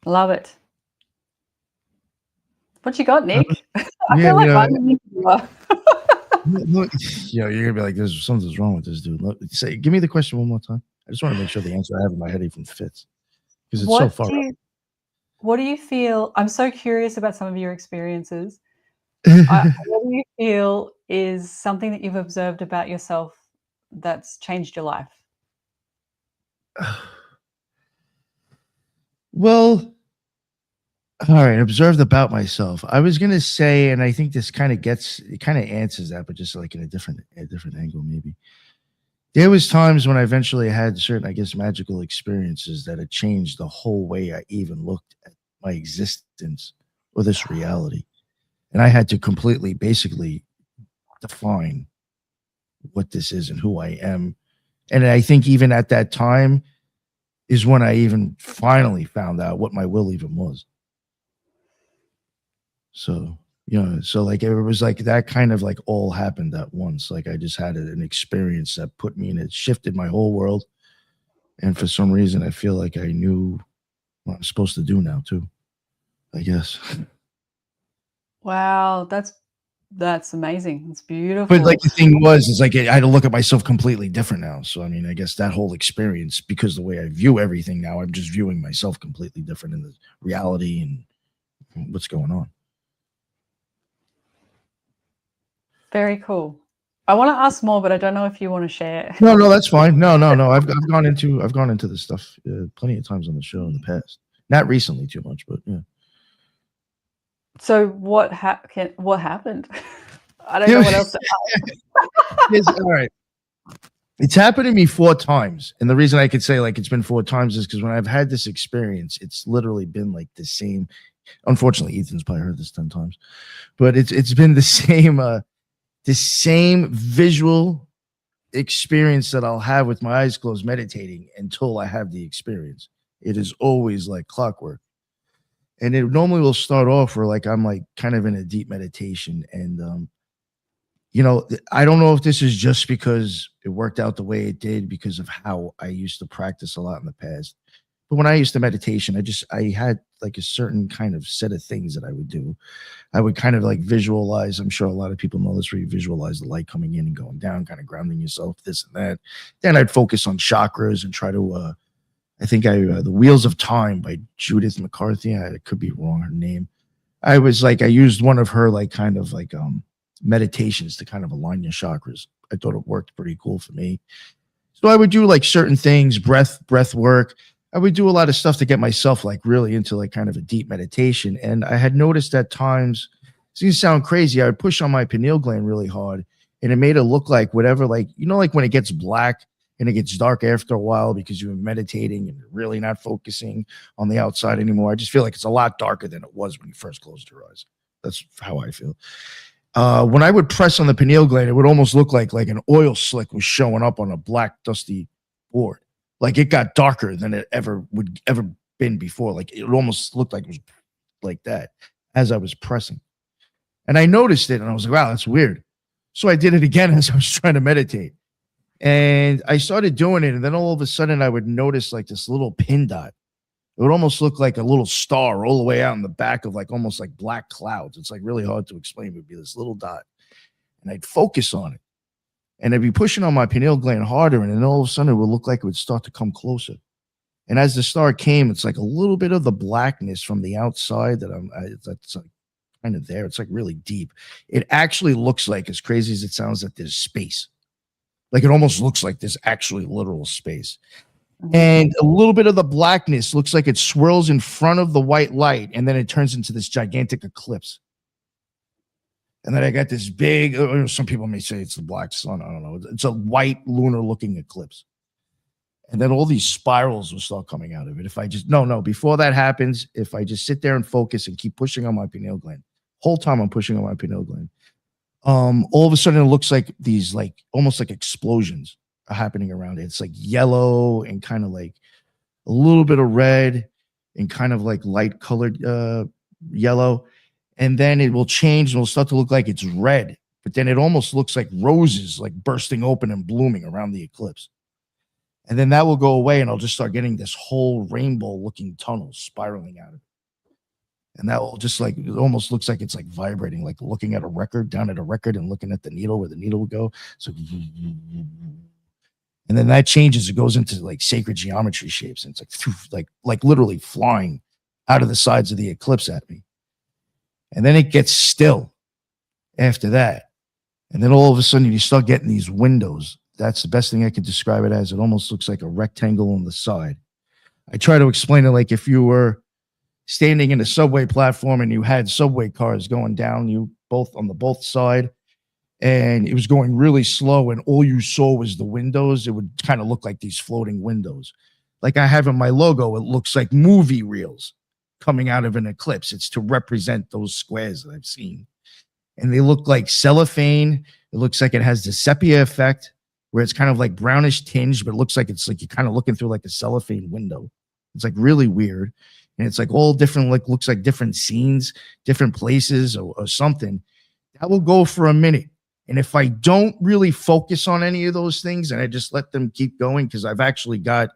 Love it. What you got, Nick? I feel like you're gonna be like, "There's something's wrong with this dude." Give me the question one more time. I just want to make sure the answer I have in my head even fits, because it's so far. What do you feel? I'm so curious about some of your experiences. What do you feel is something that you've observed about yourself that's changed your life? Well, all right, observed about myself. I was gonna say, and I think this kind of answers that, but just like in a different angle, maybe. There was times when I eventually had certain, I guess, magical experiences that had changed the whole way I even looked at my existence or this reality. And I had to completely, basically define what this is and who I am. And I think even at that time is when I even finally found out what my will even was. So, so like it was like that kind of like all happened at once. Like I just had an experience that put me in it, shifted my whole world. And for some reason, I feel like I knew what I'm supposed to do now too, I guess. Wow, that's amazing. It's beautiful. But like the thing was, is like I had to look at myself completely different now. So I mean, I guess that whole experience, because the way I view everything now, I'm just viewing myself completely different in the reality and what's going on. Very cool. I want to ask more, but I don't know if you want to share. No, that's fine. No. I've gone into this stuff plenty of times on the show in the past. Not recently too much, but yeah. So what happened? I don't know what else to ask. All right. It's happened to me 4 times. And the reason I could say like it's been 4 times is because when I've had this experience, it's literally been like the same. Unfortunately, Ethan's probably heard this 10 times, but it's been the same visual experience that I'll have with my eyes closed meditating until I have the experience. It is always like clockwork. And it normally will start off where like I'm like kind of in a deep meditation. And I don't know if this is just because it worked out the way it did because of how I used to practice a lot in the past. But when I used to meditation, I had like a certain kind of set of things that I would do. I would kind of like visualize. I'm sure a lot of people know this, where you visualize the light coming in and going down, kind of grounding yourself, this and that. Then I'd focus on chakras and try to, The Wheels of Time by Judith McCarthy. I could be wrong, her name. I used one of her like kind of like meditations to kind of align your chakras. I thought it worked pretty cool for me. So I would do like certain things, breath work. I would do a lot of stuff to get myself like really into like kind of a deep meditation. And I had noticed at times, it's going to sound crazy, I would push on my pineal gland really hard and it made it look like whatever, like, like when it gets black and it gets dark after a while because you've been meditating and you're really not focusing on the outside anymore. I just feel like it's a lot darker than it was when you first closed your eyes. That's how I feel. When I would press on the pineal gland, it would almost look like an oil slick was showing up on a black, dusty board. Like it got darker than it ever been before. Like it almost looked like it was like that as I was pressing. And I noticed it and I was like, wow, that's weird. So I did it again as I was trying to meditate. And I started doing it. And then all of a sudden I would notice like this little pin dot. It would almost look like a little star all the way out in the back of like almost like black clouds. It's like really hard to explain. It would be this little dot. And I'd focus on it. And I'd be pushing on my pineal gland harder. And then all of a sudden it would look like it would start to come closer. And as the star came, it's like a little bit of the blackness from the outside that's like kind of there. It's like really deep. It actually looks like, as crazy as it sounds, that there's space. Like it almost looks like there's actually literal space. And a little bit of the blackness looks like it swirls in front of the white light, and then it turns into this gigantic eclipse. And then I got this big, some people may say it's the black sun. I don't know. It's a white lunar looking eclipse. And then all these spirals will start coming out of it. If I just, before that happens, if I just sit there and focus and keep pushing on my pineal gland, whole time I'm pushing on my pineal gland, all of a sudden it looks like these like almost like explosions are happening around it. It's like yellow and kind of like a little bit of red and kind of like light colored yellow. And then it will change and it'll start to look like it's red, but then it almost looks like roses like bursting open and blooming around the eclipse. And then that will go away and I'll just start getting this whole rainbow looking tunnel spiraling out of it. And that will just like, it almost looks like it's like vibrating, like looking at a record, down at a record and looking at the needle where the needle will go. So, and then that changes. It goes into like sacred geometry shapes. And it's like literally flying out of the sides of the eclipse at me. And then it gets still. after that. And then all of a sudden you start getting these windows. That's the best thing I could describe it as. It almost looks like a rectangle on the side. I try to explain it like if you were standing in a subway platform and you had subway cars going down you both on the both side, and it was going really slow, and all you saw was the windows. It would kind of look like these floating windows. Like I have in my logo, it looks like movie reels coming out of an eclipse. It's to represent those squares that I've seen. And they look like cellophane. It looks like it has the sepia effect where it's kind of like brownish tinge, but it looks like it's like you're kind of looking through like a cellophane window. It's like really weird. And it's like all different, like looks like different scenes, different places or something. That will go for a minute. And if I don't really focus on any of those things and I just let them keep going, because I've actually got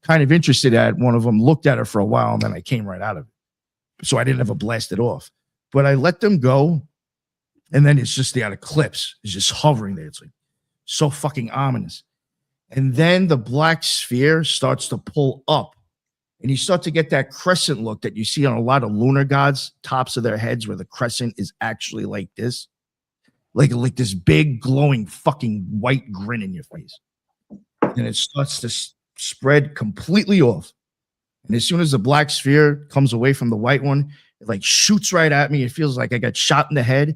kind of interested at one of them, looked at it for a while, and then I came right out of it. So I didn't ever blast it off. But I let them go, and then it's just the eclipse. It's just hovering there. It's like so fucking ominous. And then the black sphere starts to pull up, and you start to get that crescent look that you see on a lot of lunar gods, tops of their heads, where the crescent is actually like this. Like this big glowing fucking white grin in your face. And it starts to spread completely off. And as soon as the black sphere comes away from the white one, it like shoots right at me. It feels like I got shot in the head.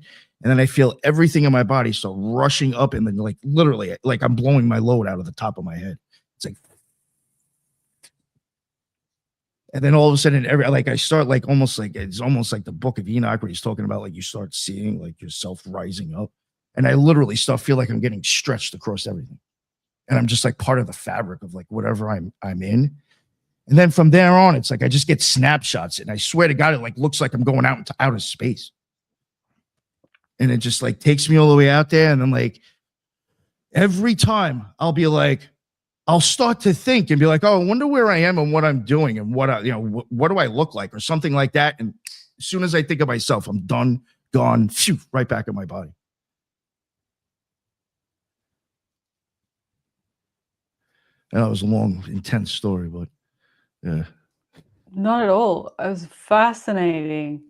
And then I feel everything in my body start rushing up, and then like literally like I'm blowing my load out of the top of my head. It's like, and then all of a sudden, I start like almost like it's almost like the Book of Enoch where he's talking about like you start seeing like yourself rising up, and I literally start feel like I'm getting stretched across everything, and I'm just like part of the fabric of like whatever I'm in. And then from there on, it's like I just get snapshots, and I swear to God, it like looks like I'm going out into outer space, and it just like takes me all the way out there, and then like every time I'll start to think and be like, oh, I wonder where I am and what I'm doing and what what do I look like or something like that. And as soon as I think of myself, I'm done, gone, phew, right back in my body. And that was a long, intense story, but yeah. Not at all. It was fascinating.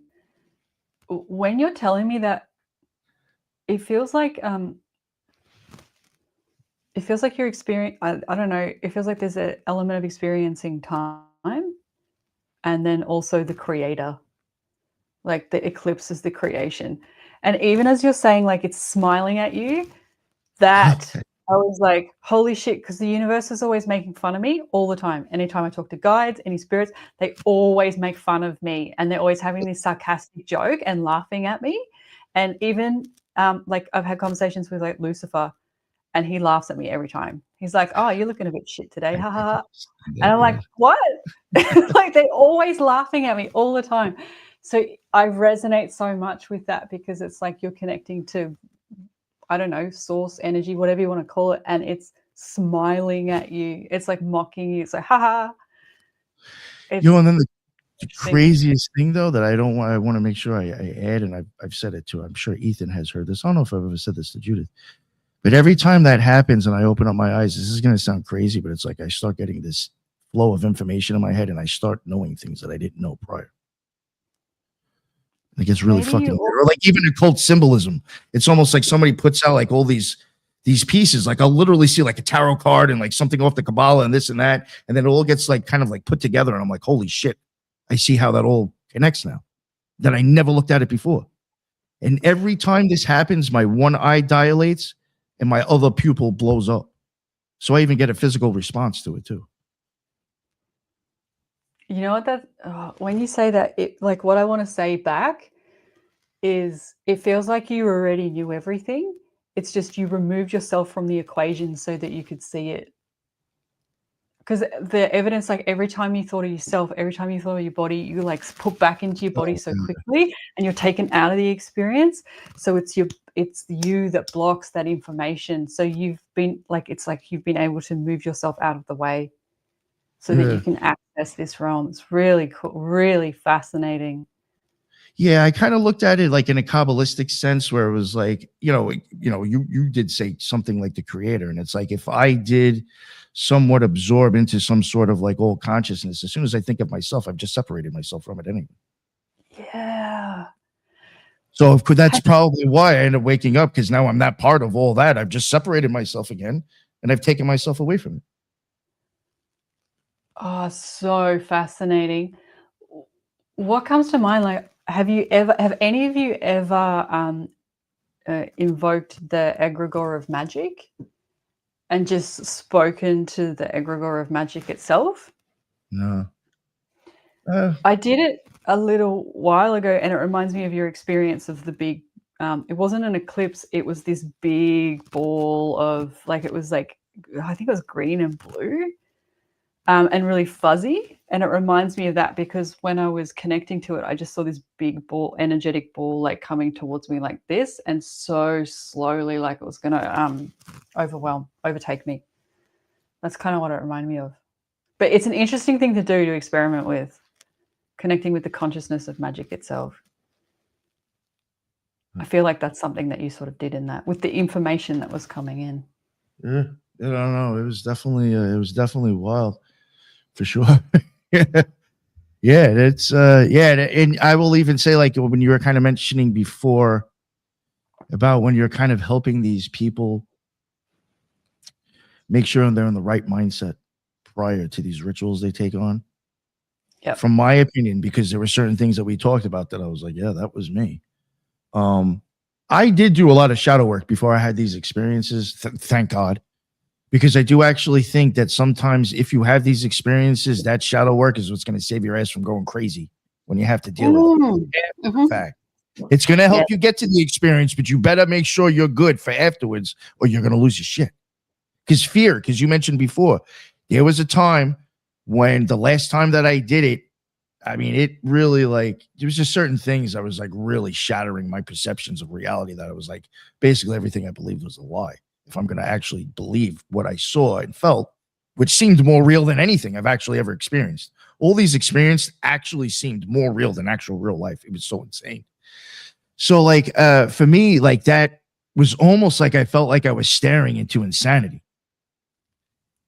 When you're telling me that, it feels like you're experiencing, I don't know, it feels like there's an element of experiencing time and then also the creator. Like the eclipse is the creation. And even as you're saying, like it's smiling at you, that I was like, holy shit, because the universe is always making fun of me all the time. Anytime I talk to guides, any spirits, they always make fun of me. And they're always having this sarcastic joke and laughing at me. And even like I've had conversations with like Lucifer, and he laughs at me every time. He's like, oh, you're looking a bit shit today. Ha ha ha. And I'm like, what? Like they're always laughing at me all the time. So I resonate so much with that because it's like you're connecting to, I don't know, source energy, whatever you want to call it. And it's smiling at you. It's like mocking you. It's like, ha ha. And then the craziest thing though, that I want to make sure I add, and I've said it too. I'm sure Ethan has heard this. I don't know if I've ever said this to Judith. But every time that happens and I open up my eyes, this is going to sound crazy, but it's like I start getting this flow of information in my head and I start knowing things that I didn't know prior. Like it's really fucking weird. Or like even occult symbolism. It's almost like somebody puts out like all these pieces. Like I'll literally see like a tarot card and like something off the Kabbalah and this and that. And then it all gets like kind of like put together. And I'm like, holy shit, I see how that all connects now. That I never looked at it before. And every time this happens, my one eye dilates and my other pupil blows up. So I even get a physical response to it too. You know what, when you say that, it like what I want to say back is it feels like you already knew everything. It's just you removed yourself from the equation so that you could see it. Because the evidence, like every time you thought of yourself, every time you thought of your body, you like put back into your body so quickly and you're taken out of the experience. So it's you that blocks that information. So you've been like, it's like you've been able to move yourself out of the way so that you can access this realm. It's really cool, really fascinating. Yeah, I kind of looked at it like in a Kabbalistic sense where it was like, you did say something like the creator. And it's like, if I did somewhat absorb into some sort of like old consciousness, as soon as I think of myself, I've just separated myself from it anyway. Yeah. So that's probably why I ended up waking up, because now I'm not part of all that. I've just separated myself again, and I've taken myself away from it. Oh, so fascinating. What comes to mind? Like, have any of you ever invoked the egregore of magic and just spoken to the egregore of magic itself? No. I did it a little while ago, and it reminds me of your experience of the big. It wasn't an eclipse; it was this big ball of it was I think it was green and blue, and really fuzzy. And it reminds me of that because when I was connecting to it, I just saw this big ball, energetic ball, coming towards me like this, and so slowly, like it was going to overtake me. That's kind of what it reminded me of. But it's an interesting thing to experiment with. Connecting with the consciousness of magic itself. I feel like that's something that you sort of did in that with the information that was coming in. Yeah, I don't know. It was definitely wild, for sure. Yeah, it's and I will even say, like, when you were kind of mentioning before about when you're kind of helping these people make sure they're in the right mindset prior to these rituals they take on. Yeah. From my opinion, because there were certain things that we talked about that I was like, yeah, that was me. I did do a lot of shadow work before I had these experiences. Thank God. Because I do actually think that sometimes if you have these experiences, that shadow work is what's going to save your ass from going crazy when you have to deal with it. Mm-hmm. Fact. It's going to help you get to the experience, but you better make sure you're good for afterwards or you're going to lose your shit. Because you mentioned before, there was a time when the last time that I did it, I mean, it really there was just certain things I was really shattering my perceptions of reality, that I was basically everything I believed was a lie. If I'm going to actually believe what I saw and felt, which seemed more real than anything I've actually ever experienced. All these experiences actually seemed more real than actual real life. It was so insane. So for me, that was almost like I felt like I was staring into insanity.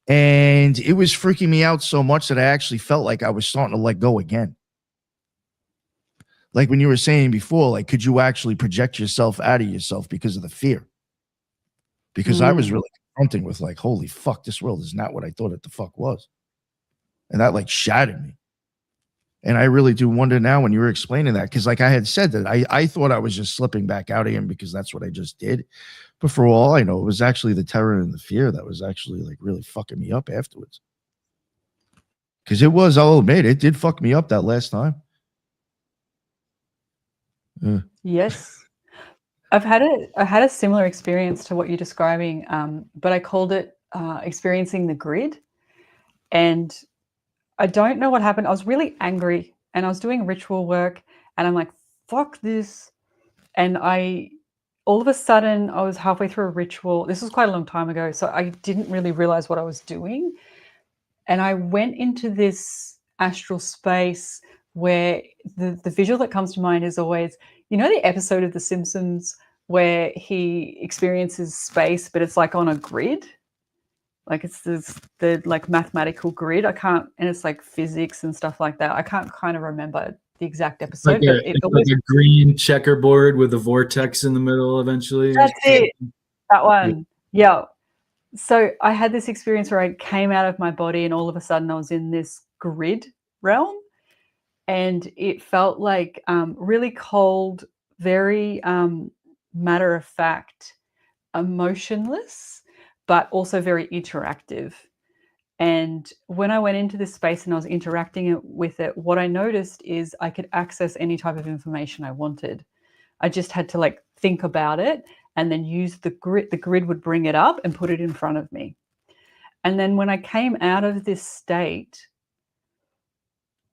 And it was freaking me out so much that I actually felt like I was starting to let go again. Like when you were saying before, could you actually project yourself out of yourself because of the fear? Because I was really confronting with holy fuck, this world is not what I thought it the fuck was. And that shattered me. And I really do wonder now when you were explaining that, because I had said that I thought I was just slipping back out again because that's what I just did. But for all I know, it was actually the terror and the fear that was actually really fucking me up afterwards. Because I'll admit, it did fuck me up that last time. Yes. I had a similar experience to what you're describing, but I called it experiencing the grid. And I don't know what happened. I was really angry and I was doing ritual work and I'm like, fuck this. And all of a sudden I was halfway through a ritual. This was quite a long time ago, so I didn't really realize what I was doing. And I went into this astral space where the visual that comes to mind is always, the episode of The Simpsons where he experiences space, but it's on a grid. It's the mathematical grid. And it's physics and stuff like that. I can't kind of remember the exact episode. Like a green checkerboard with a vortex in the middle eventually. That's it. That one. Yeah. So I had this experience where I came out of my body and all of a sudden I was in this grid realm. And it felt like really cold, very matter of fact, emotionless, but also very interactive. And when I went into this space and I was interacting with it, what I noticed is I could access any type of information I wanted. I just had to think about it and then use the grid. The grid would bring it up and put it in front of me. And then when I came out of this state,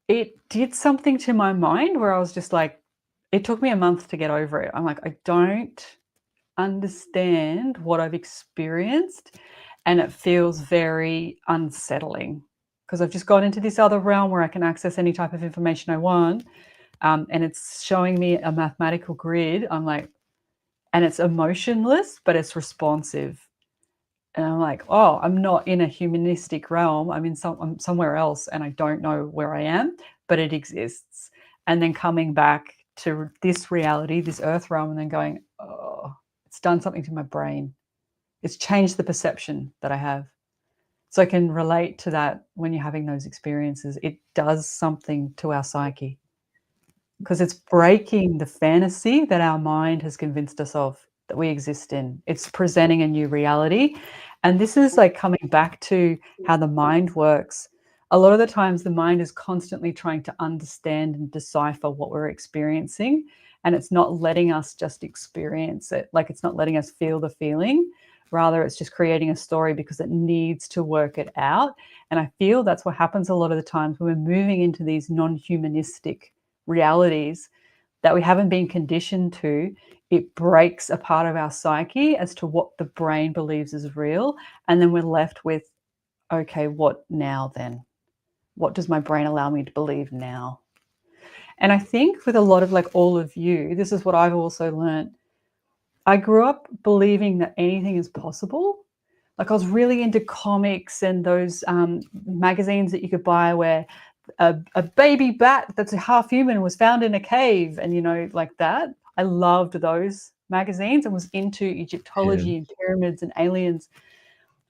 it did something to my mind where I was just it took me a month to get over it. I'm like, I don't understand what I've experienced. And it feels very unsettling because I've just gone into this other realm where I can access any type of information I want. And it's showing me a mathematical grid. I'm like, and it's emotionless, but it's responsive. And I'm like, oh, I'm not in a humanistic realm. I'm somewhere else and I don't know where I am, but it exists. And then coming back to this reality, this earth realm, and then going, oh, it's done something to my brain. It's changed the perception that I have. So I can relate to that when you're having those experiences. It does something to our psyche because it's breaking the fantasy that our mind has convinced us of that we exist in. It's presenting a new reality. And this is like coming back to how the mind works. A lot of the times the mind is constantly trying to understand and decipher what we're experiencing, and it's not letting us just experience it. Like it's not letting us feel the feeling. Rather, it's just creating a story because it needs to work it out. And I feel that's what happens a lot of the times when we're moving into these non-humanistic realities that we haven't been conditioned to. It breaks a part of our psyche as to what the brain believes is real. And then we're left with, okay, what now then? What does my brain allow me to believe now? And I think with a lot of like all of you, this is what I've also learned. I grew up believing that anything is possible. Like I was really into comics and those magazines that you could buy where a baby bat that's a half human was found in a cave, and, you know, like that. I loved those magazines and was into Egyptology and pyramids and aliens.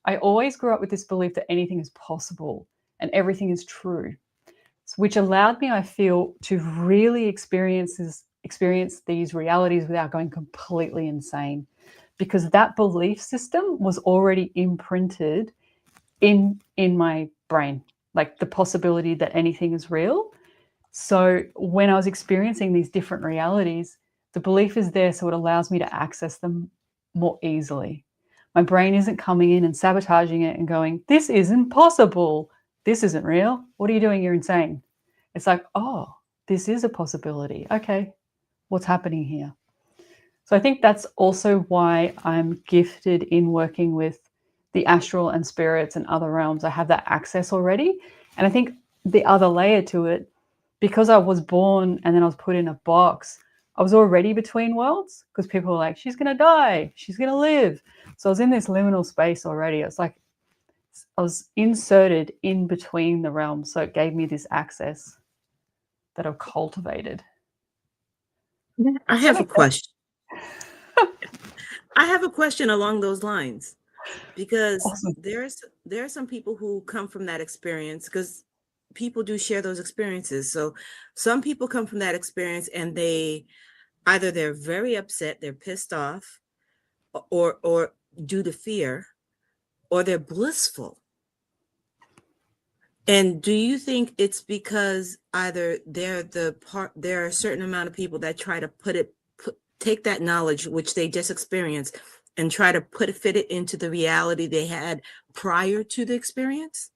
I always grew up with this belief that anything is possible and everything is true, which allowed me, I feel, to really experience these realities without going completely insane, because that belief system was already imprinted in my brain, like the possibility that anything is real. So when I was experiencing these different realities, the belief is there, so it allows me to access them more easily. My brain isn't coming in and sabotaging it and going, this isn't possible. This isn't real. What are you doing? You're insane. It's like, oh, this is a possibility. Okay, what's happening here? So I think that's also why I'm gifted in working with the astral and spirits and other realms. I have that access already. And I think the other layer to it, because I was born and then I was put in a box, I was already between worlds, because people were like, she's going to die, she's going to live. So I was in this liminal space already. It's like I was inserted in between the realms. So it gave me this access that I've cultivated. I have a question. I have a question along those lines, because Awesome. there are some people who come from that experience, because people do share those experiences. So some people come from that experience and they're very upset, they're pissed off, or due to fear, or they're blissful. And do you think it's because either there are a certain amount of people that try to take that knowledge which they just experienced and try to fit it into the reality they had prior to the experience?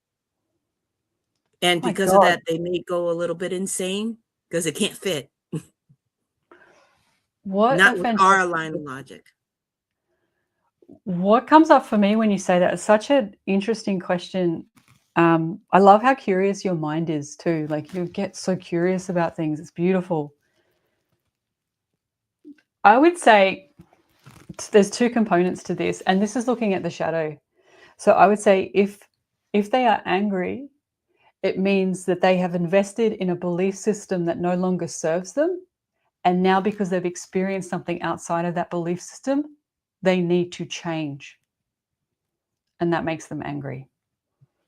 And because of that, they may go a little bit insane because it can't fit. Not with our line of logic. What comes up for me when you say that is such an interesting question. I love how curious your mind is too. Like you get so curious about things. It's beautiful. I would say there's two components to this, and this is looking at the shadow. So I would say if they are angry, it means that they have invested in a belief system that no longer serves them. And now, because they've experienced something outside of that belief system, they need to change. And that makes them angry,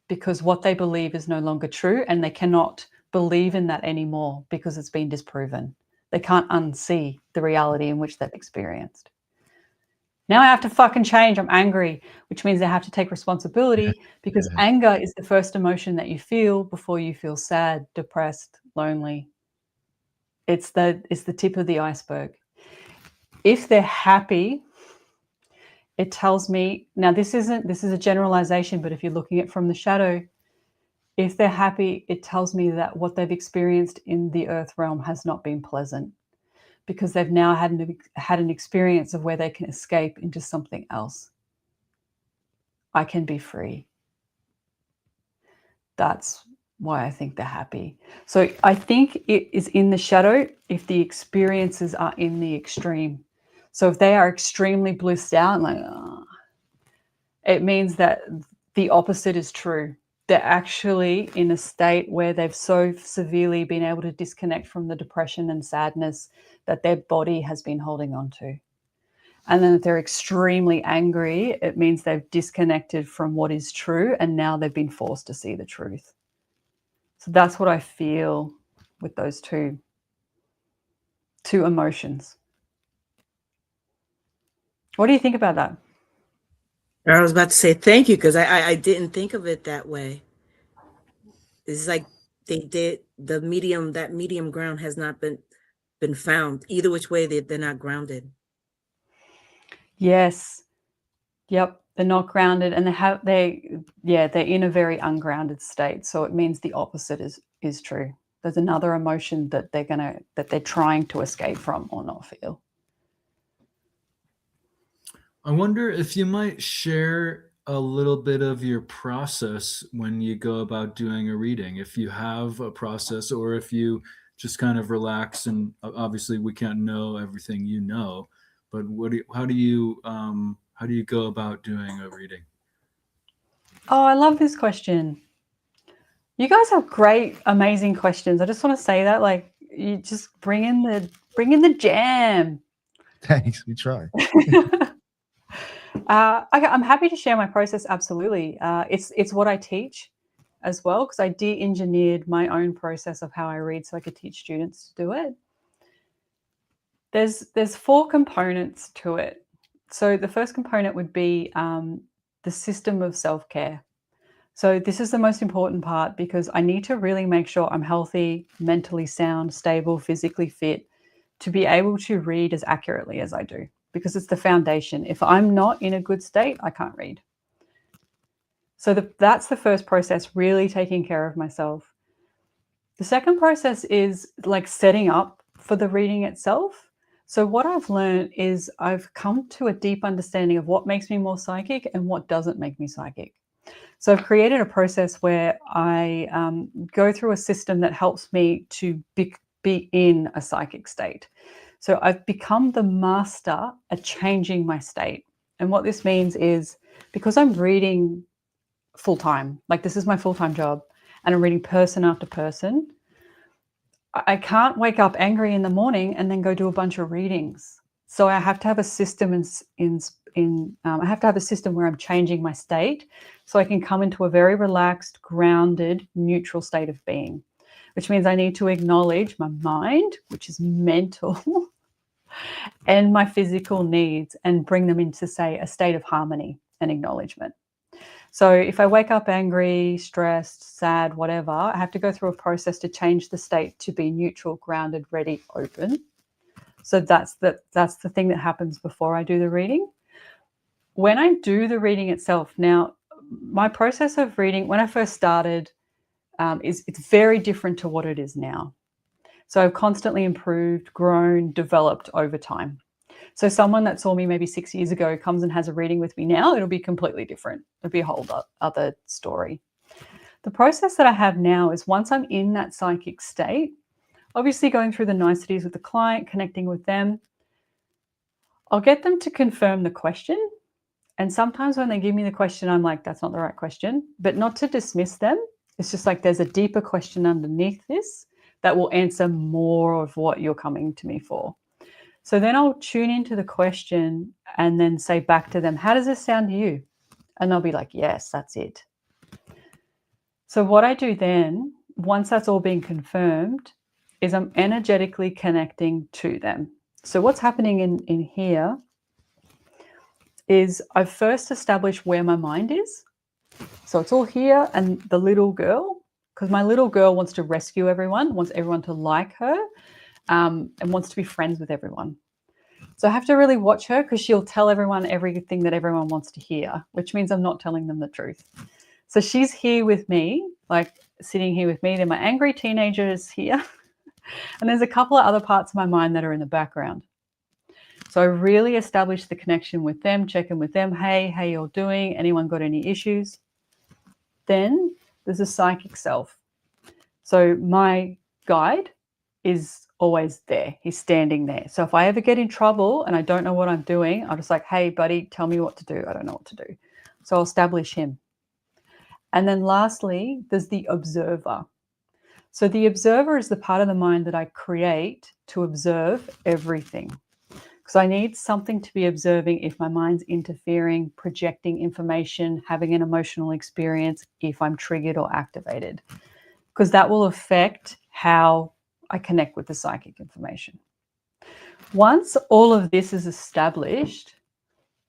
because what they believe is no longer true, and they cannot believe in that anymore because it's been disproven. They can't unsee the reality in which they've experienced. Now I have to fucking change. I'm angry, which means I have to take responsibility, because anger is the first emotion that you feel before you feel sad, depressed, lonely. It's the tip of the iceberg. If they're happy, it tells me, now this is a generalization, but if you're looking at it from the shadow, if they're happy, it tells me that what they've experienced in the earth realm has not been pleasant, because they've now had an experience of where they can escape into something else. I can be free. That's why I think they're happy. So I think it is in the shadow if the experiences are in the extreme. So if they are extremely blissed out, like, it means that the opposite is true. they're actually in a state where they've so severely been able to disconnect from the depression and sadness that their body has been holding on to. And then if they're extremely angry, it means they've disconnected from what is true, and now they've been forced to see the truth. So that's what I feel with those two emotions. What do you think about that? I was about to say thank you because I didn't think of it that way. It's like they did the medium, that medium ground has not been found. Either which way, they're not grounded. Yes. Yep. They're not grounded, and they're in a very ungrounded state. So it means the opposite is true. There's another emotion that they're trying to escape from or not feel. I wonder if you might share a little bit of your process when you go about doing a reading, if you have a process, or if you just kind of relax. And obviously we can't know everything you know, but how do you go about doing a reading? Oh, I love this question. You guys have great, amazing questions. I just want to say that, like, you just bring in the jam. Thanks. We try. I'm happy to share my process. Absolutely. It's what I teach as well, because I de-engineered my own process of how I read so I could teach students to do it. There's 4 components to it. So the first component would be the system of self-care. So this is the most important part, because I need to really make sure I'm healthy, mentally sound, stable, physically fit to be able to read as accurately as I do, because it's the foundation. If I'm not in a good state, I can't read. So that's the first process, really taking care of myself. The second process is like setting up for the reading itself. So what I've learned is I've come to a deep understanding of what makes me more psychic and what doesn't make me psychic. So I've created a process where I go through a system that helps me to be in a psychic state. So I've become the master at changing my state. And what this means is, because I'm reading full-time, like this is my full-time job, and I'm reading person after person, I can't wake up angry in the morning and then go do a bunch of readings. So I have to have a system I have to have a system where I'm changing my state so I can come into a very relaxed, grounded, neutral state of being, which means I need to acknowledge my mind, which is mental, and my physical needs, and bring them into, say, a state of harmony and acknowledgement. So if I wake up angry, stressed, sad, whatever, I have to go through a process to change the state to be neutral, grounded, ready, open. So that's the thing that happens before I do the reading. When I do the reading itself, now my process of reading when I first started it's very different to what it is now. So I've constantly improved, grown, developed over time. So someone that saw me maybe 6 years ago comes and has a reading with me now, it'll be completely different. It'll be a whole other story. The process that I have now is, once I'm in that psychic state, obviously going through the niceties with the client, connecting with them, I'll get them to confirm the question. And sometimes when they give me the question, I'm like, that's not the right question, but not to dismiss them. It's just like, there's a deeper question underneath this that will answer more of what you're coming to me for. So then I'll tune into the question and then say back to them, how does this sound to you? And they'll be like, yes, that's it. So what I do then, once that's all been confirmed, is I'm energetically connecting to them. So what's happening in here is I've first established where my mind is. So it's all here, and the little girl, because my little girl wants to rescue everyone, wants everyone to like her, and wants to be friends with everyone. So I have to really watch her, because she'll tell everyone everything that everyone wants to hear, which means I'm not telling them the truth. So she's here with me, like sitting here with me. Then my angry teenager is here. And there's a couple of other parts of my mind that are in the background. So I really establish the connection with them, check in with them. Hey, how you all doing? Anyone got any issues? Then there's a psychic self. So my guide is always there. He's standing there. So if I ever get in trouble and I don't know what I'm doing, I'm just like, hey, buddy, tell me what to do. I don't know what to do. So I'll establish him. And then lastly, there's the observer. So the observer is the part of the mind that I create to observe everything. Because I need something to be observing if my mind's interfering, projecting information, having an emotional experience, if I'm triggered or activated. Because that will affect how I connect with the psychic information. Once all of this is established,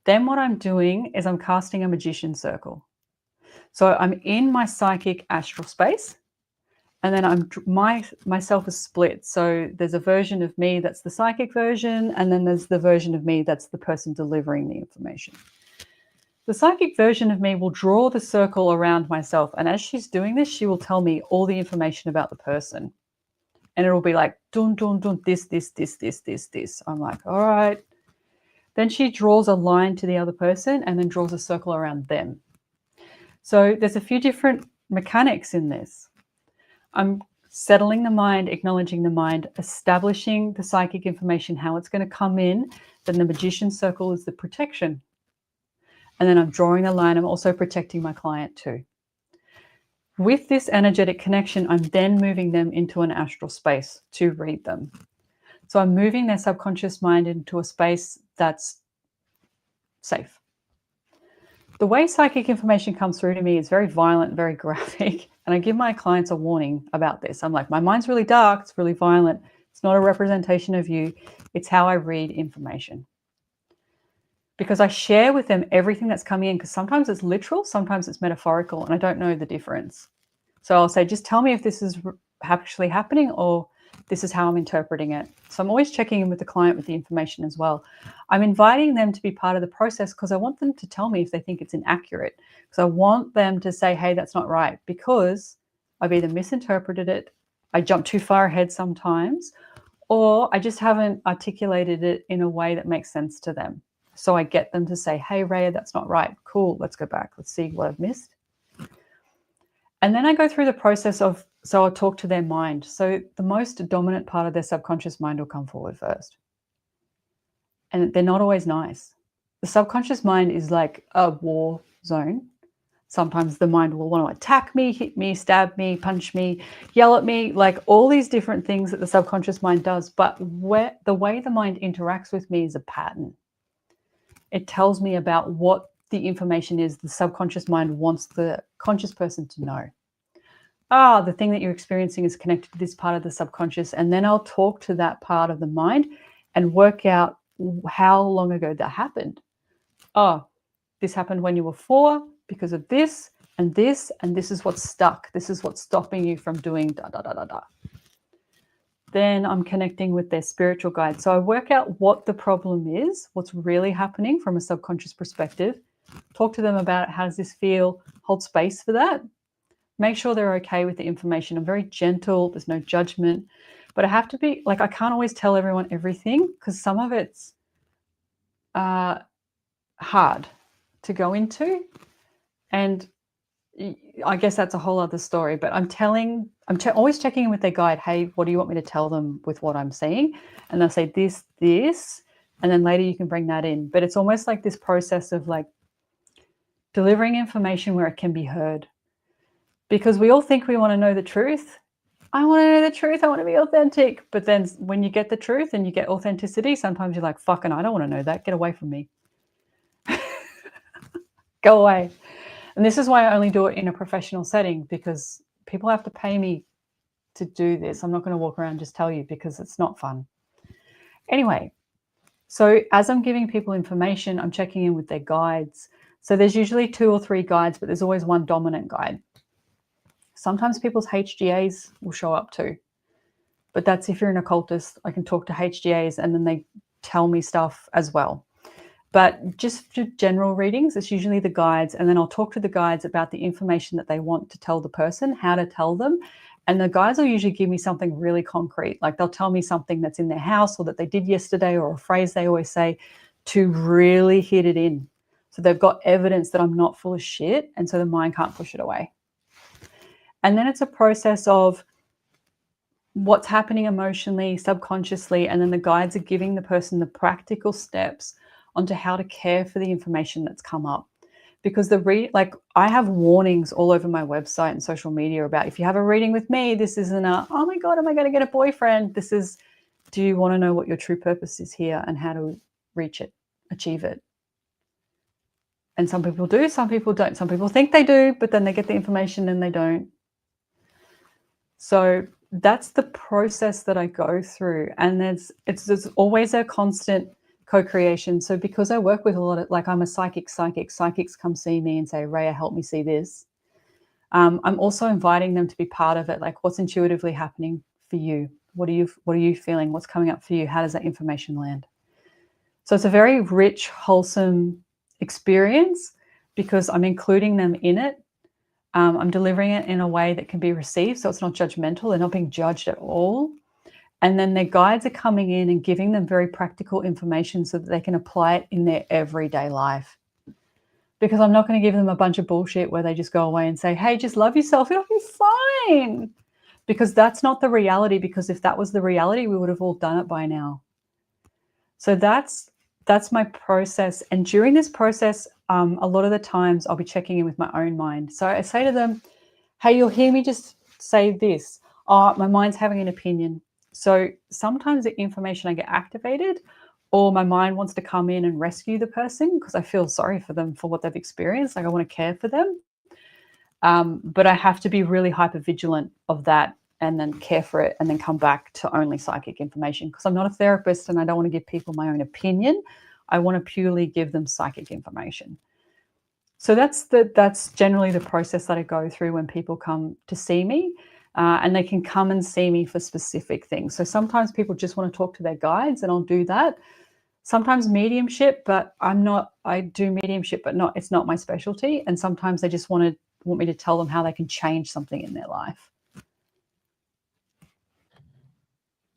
then what I'm doing is I'm casting a magician circle. So I'm in my psychic astral space, and then myself is split. So there's a version of me that's the psychic version, and then there's the version of me that's the person delivering the information. The psychic version of me will draw the circle around myself, and as she's doing this, she will tell me all the information about the person. And it'll be like, dun, dun, dun, this. I'm like, all right. Then she draws a line to the other person and then draws a circle around them. So there's a few different mechanics in this. I'm settling the mind, acknowledging the mind, establishing the psychic information, how it's going to come in. Then the magician circle is the protection. And then I'm drawing the line. I'm also protecting my client too. With this energetic connection, I'm then moving them into an astral space to read them. So I'm moving their subconscious mind into a space that's safe. The way psychic information comes through to me is very violent, very graphic. And I give my clients a warning about this. I'm like, my mind's really dark. It's really violent. It's not a representation of you. It's how I read information. Because I share with them everything that's coming in, because sometimes it's literal, sometimes it's metaphorical, and I don't know the difference. So I'll say, just tell me if this is actually happening or this is how I'm interpreting it. So I'm always checking in with the client with the information as well. I'm inviting them to be part of the process because I want them to tell me if they think it's inaccurate. Because I want them to say, hey, that's not right, because I've either misinterpreted it, I jump too far ahead sometimes, or I just haven't articulated it in a way that makes sense to them. So I get them to say, hey, Raya, that's not right. Cool, let's go back. Let's see what I've missed. And then I go through the process of, so I'll talk to their mind. So the most dominant part of their subconscious mind will come forward first. And they're not always nice. The subconscious mind is like a war zone. Sometimes the mind will want to attack me, hit me, stab me, punch me, yell at me, like all these different things that the subconscious mind does. But the way the mind interacts with me is a pattern. It tells me about what the information is the subconscious mind wants the conscious person to know. The thing that you're experiencing is connected to this part of the subconscious. And then I'll talk to that part of the mind and work out how long ago that happened. This happened when you were 4 because of this, and this is what's stuck. This is what's stopping you from doing da, da, da, da, da. Then I'm connecting with their spiritual guide. So I work out what the problem is, what's really happening from a subconscious perspective, talk to them about it. How does this feel? Hold space for that. Make sure they're okay with the information. I'm very gentle. There's no judgment. But I have to be, like, I can't always tell everyone everything because some of it's hard to go into. And I guess that's a whole other story, but I'm always checking in with their guide. Hey, what do you want me to tell them with what I'm saying? And they'll say this, and then later you can bring that in. But it's almost like this process of like delivering information where it can be heard. Because we all think we want to know the truth. I want to know the truth. I want to be authentic. But then when you get the truth and you get authenticity, sometimes you're like, fucking, I don't want to know that. Get away from me. Go away. And this is why I only do it in a professional setting, because people have to pay me to do this. I'm not going to walk around and just tell you because it's not fun. Anyway, so as I'm giving people information, I'm checking in with their guides. So there's usually 2 or 3 guides, but there's always one dominant guide. Sometimes people's HGAs will show up too. But that's if you're an occultist, I can talk to HGAs and then they tell me stuff as well. But just for general readings, it's usually the guides. And then I'll talk to the guides about the information that they want to tell the person, how to tell them. And the guides will usually give me something really concrete. Like they'll tell me something that's in their house or that they did yesterday, or a phrase they always say to really hit it in. So they've got evidence that I'm not full of shit. And so the mind can't push it away. And then it's a process of what's happening emotionally, subconsciously. And then the guides are giving the person the practical steps onto how to care for the information that's come up. because I have warnings all over my website and social media about, if you have a reading with me, this isn't oh my God, am I going to get a boyfriend? This is, do you want to know what your true purpose is here and how to reach it, achieve it? And some people do, some people don't. Some people think they do, but then they get the information and they don't. So that's the process that I go through. And there's always a constant co-creation. So because I work with a lot of, like, I'm a psychics come see me and say, Raya, help me see this. I'm also inviting them to be part of it. Like, what's intuitively happening for you? What are you feeling? What's coming up for you? How does that information land? So it's a very rich, wholesome experience because I'm including them in it. I'm delivering it in a way that can be received, so it's not judgmental. They're not being judged at all. And then their guides are coming in and giving them very practical information so that they can apply it in their everyday life. Because I'm not going to give them a bunch of bullshit where they just go away and say, hey, just love yourself, it'll be fine. Because that's not the reality, because if that was the reality, we would have all done it by now. So that's my process. And during this process, a lot of the times I'll be checking in with my own mind. So I say to them, hey, you'll hear me just say this. Oh, my mind's having an opinion. So sometimes the information I get activated, or my mind wants to come in and rescue the person because I feel sorry for them for what they've experienced. Like, I want to care for them. But I have to be really hyper vigilant of that and then care for it and then come back to only psychic information, because I'm not a therapist and I don't want to give people my own opinion. I want to purely give them psychic information. So that's generally the process that I go through when people come to see me, and they can come and see me for specific things. So sometimes people just want to talk to their guides, and I'll do that. Sometimes mediumship, but I do mediumship, but it's not my specialty. And sometimes they just want me to tell them how they can change something in their life.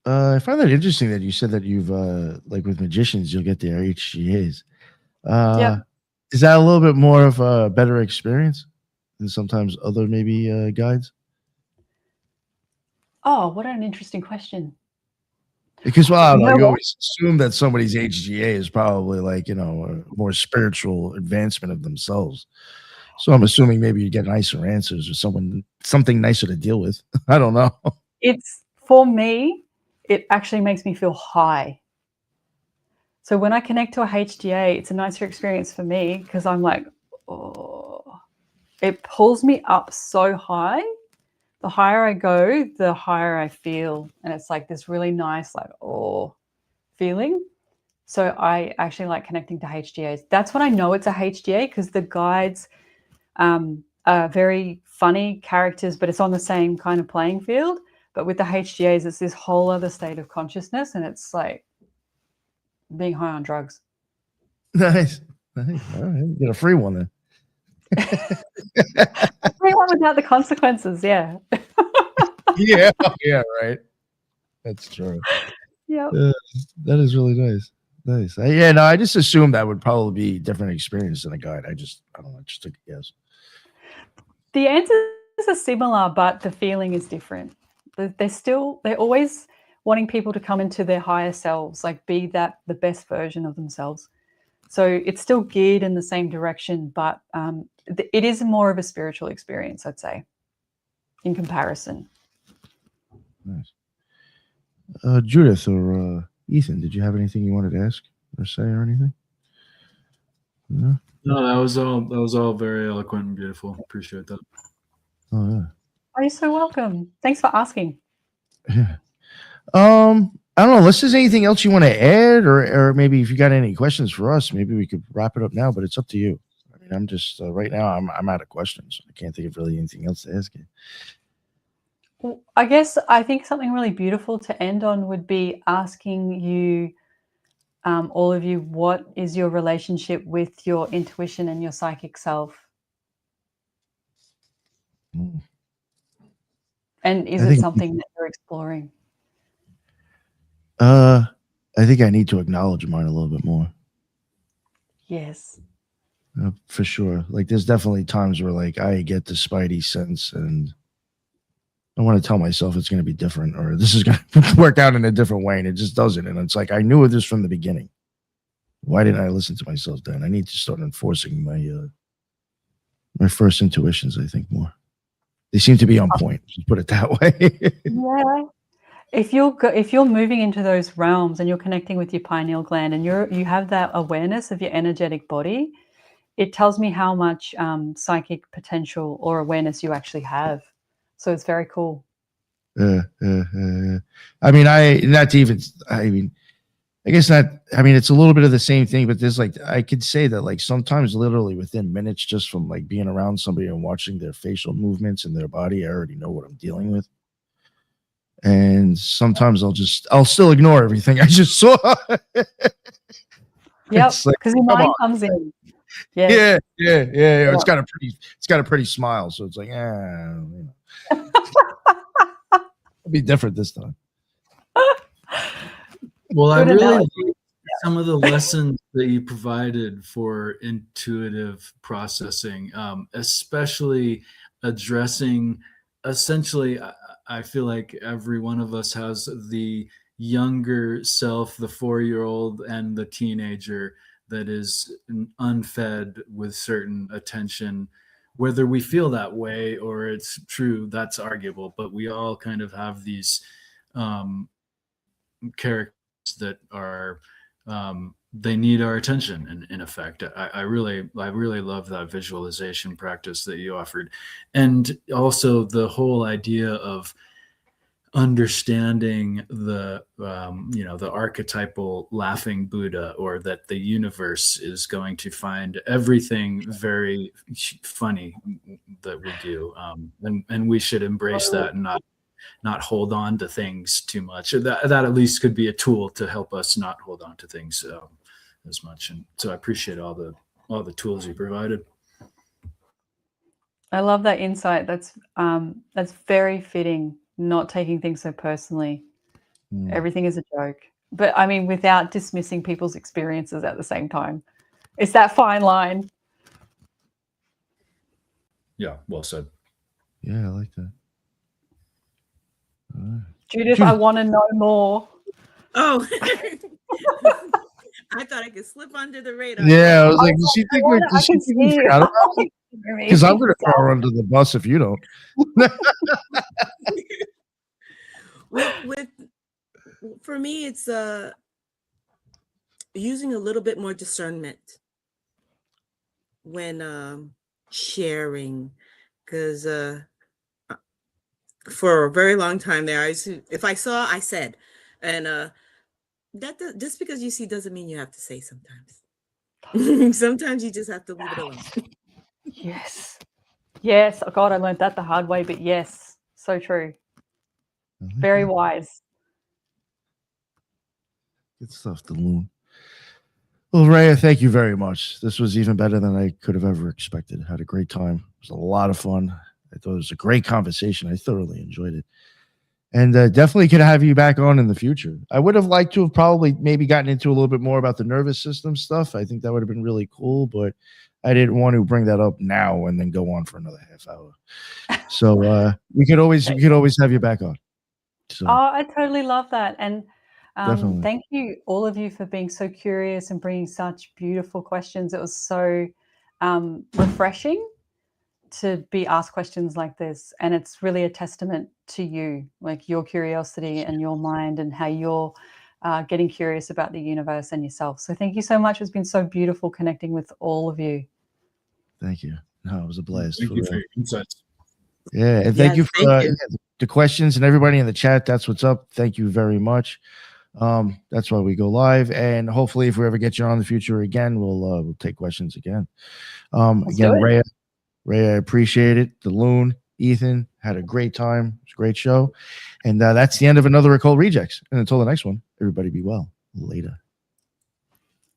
I find that interesting that you said that you've like with magicians, you'll get their HGAs. Yeah. Is that a little bit more of a better experience than sometimes other maybe guides? Oh, what an interesting question. Because, well, I don't know, you what? always assume that somebody's HGA is probably like, a more spiritual advancement of themselves. So I'm assuming maybe you get nicer answers or something nicer to deal with. I don't know. It's, for me, it actually makes me feel high. So when I connect to a HGA, it's a nicer experience for me because I'm like, oh, it pulls me up so high. The higher I go, the higher I feel. And it's like this really nice, like, oh, feeling. So I actually like connecting to HGAs. That's when I know it's a HGA, because the guides are very funny characters, but it's on the same kind of playing field. But with the HGAs, it's this whole other state of consciousness, and it's like being high on drugs. Nice. All right. Get a free one then. Free one without the consequences, yeah. Yeah, right. That's true. Yeah. That is really nice. Nice. I just assumed that would probably be different experience than a guide. I don't know. I just took a guess. The answers are similar, but the feeling is different. They're always wanting people to come into their higher selves, like be the best version of themselves. So it's still geared in the same direction, but it is more of a spiritual experience, I'd say, in comparison. Nice. Judith or Ethan, did you have anything you wanted to ask or say or anything? No? No, that was all very eloquent and beautiful. Appreciate that. Oh yeah. Oh, you're so welcome. Thanks for asking. Yeah. I don't know. Unless there's anything else you want to add, or maybe if you got any questions for us, maybe we could wrap it up now. But it's up to you. I mean, I'm just right now. I'm out of questions. I can't think of really anything else to ask you. Well, I think something really beautiful to end on would be asking you, all of you, what is your relationship with your intuition and your psychic self? Mm. And is it something that you're exploring? I think I need to acknowledge mine a little bit more. Yes. For sure. Like, there's definitely times where, like, I get the spidey sense and I want to tell myself it's going to be different, or this is going to work out in a different way, and it just doesn't. And it's like, I knew this from the beginning. Why didn't I listen to myself then? I need to start enforcing my My first intuitions, I think, more. They seem to be on point. Just put it that way. Yeah. If you're moving into those realms and you're connecting with your pineal gland and you have that awareness of your energetic body, it tells me how much psychic potential or awareness you actually have. So it's very cool. I mean, I guess not. I mean, it's a little bit of the same thing, but there's like, I could say that like sometimes literally within minutes, just from like being around somebody and watching their facial movements and their body, I already know what I'm dealing with. And sometimes I'll still ignore everything I just saw. Yep, It's like, because your come mind on. comes in. Yeah. Yeah. Yeah. It's got a pretty smile. So it's like, you know. It'll be different this time. Well, I Good really analogy. like some of the lessons that you provided for intuitive processing, especially addressing essentially, I feel like every one of us has the younger self, the 4-year-old and the teenager that is unfed with certain attention. Whether we feel that way or it's true, that's arguable, but we all kind of have these characters that are they need our attention in effect. I really love that visualization practice that you offered, and also the whole idea of understanding the the archetypal laughing Buddha, or that the universe is going to find everything very funny that we do, and we should embrace that and not hold on to things too much. That at least could be a tool to help us not hold on to things as much. And so I appreciate all the tools you provided. I love that insight. That's very fitting. Not taking things so personally. Everything is a joke, but I mean, without dismissing people's experiences at the same time. It's that fine line. Yeah, well said. Yeah, I like that. Judith, I want to know more. Oh, I thought I could slip under the radar. Yeah, I was like, does she think we forgot about it? Because I'm going to throw her under the bus if you don't. For me, it's using a little bit more discernment when sharing, because for a very long time there, if I saw, I said, and just because you see doesn't mean you have to say sometimes. Sometimes you just have to leave it alone. Yes. Oh, God, I learned that the hard way, but yes, so true. Very wise. Good stuff, the loon. Well, Raya, thank you very much. This was even better than I could have ever expected. Had a great time. It was a lot of fun. I thought it was a great conversation. I thoroughly enjoyed it. And definitely could have you back on in the future. I would have liked to have probably maybe gotten into a little bit more about the nervous system stuff. I think that would have been really cool, but I didn't want to bring that up now and then go on for another half hour. So we could always have you back on. So, I totally love that. And definitely. thank you, all of you, for being so curious and bringing such beautiful questions. It was so refreshing to be asked questions like this. And it's really a testament to you, like your curiosity and your mind and how you're getting curious about the universe and yourself. So thank you so much. It's been so beautiful connecting with all of you. Thank you. No, it was a blast. Thank you for your insights. Yeah, and thank you for the questions and everybody in the chat. That's what's up. Thank you very much. That's why we go live, and hopefully, if we ever get you on in the future again, we'll take questions again. Again, Raya, I appreciate it. The Loon, Ethan, had a great time. It's a great show, and that's the end of another Occult Rejects. And until the next one, everybody be well. Later.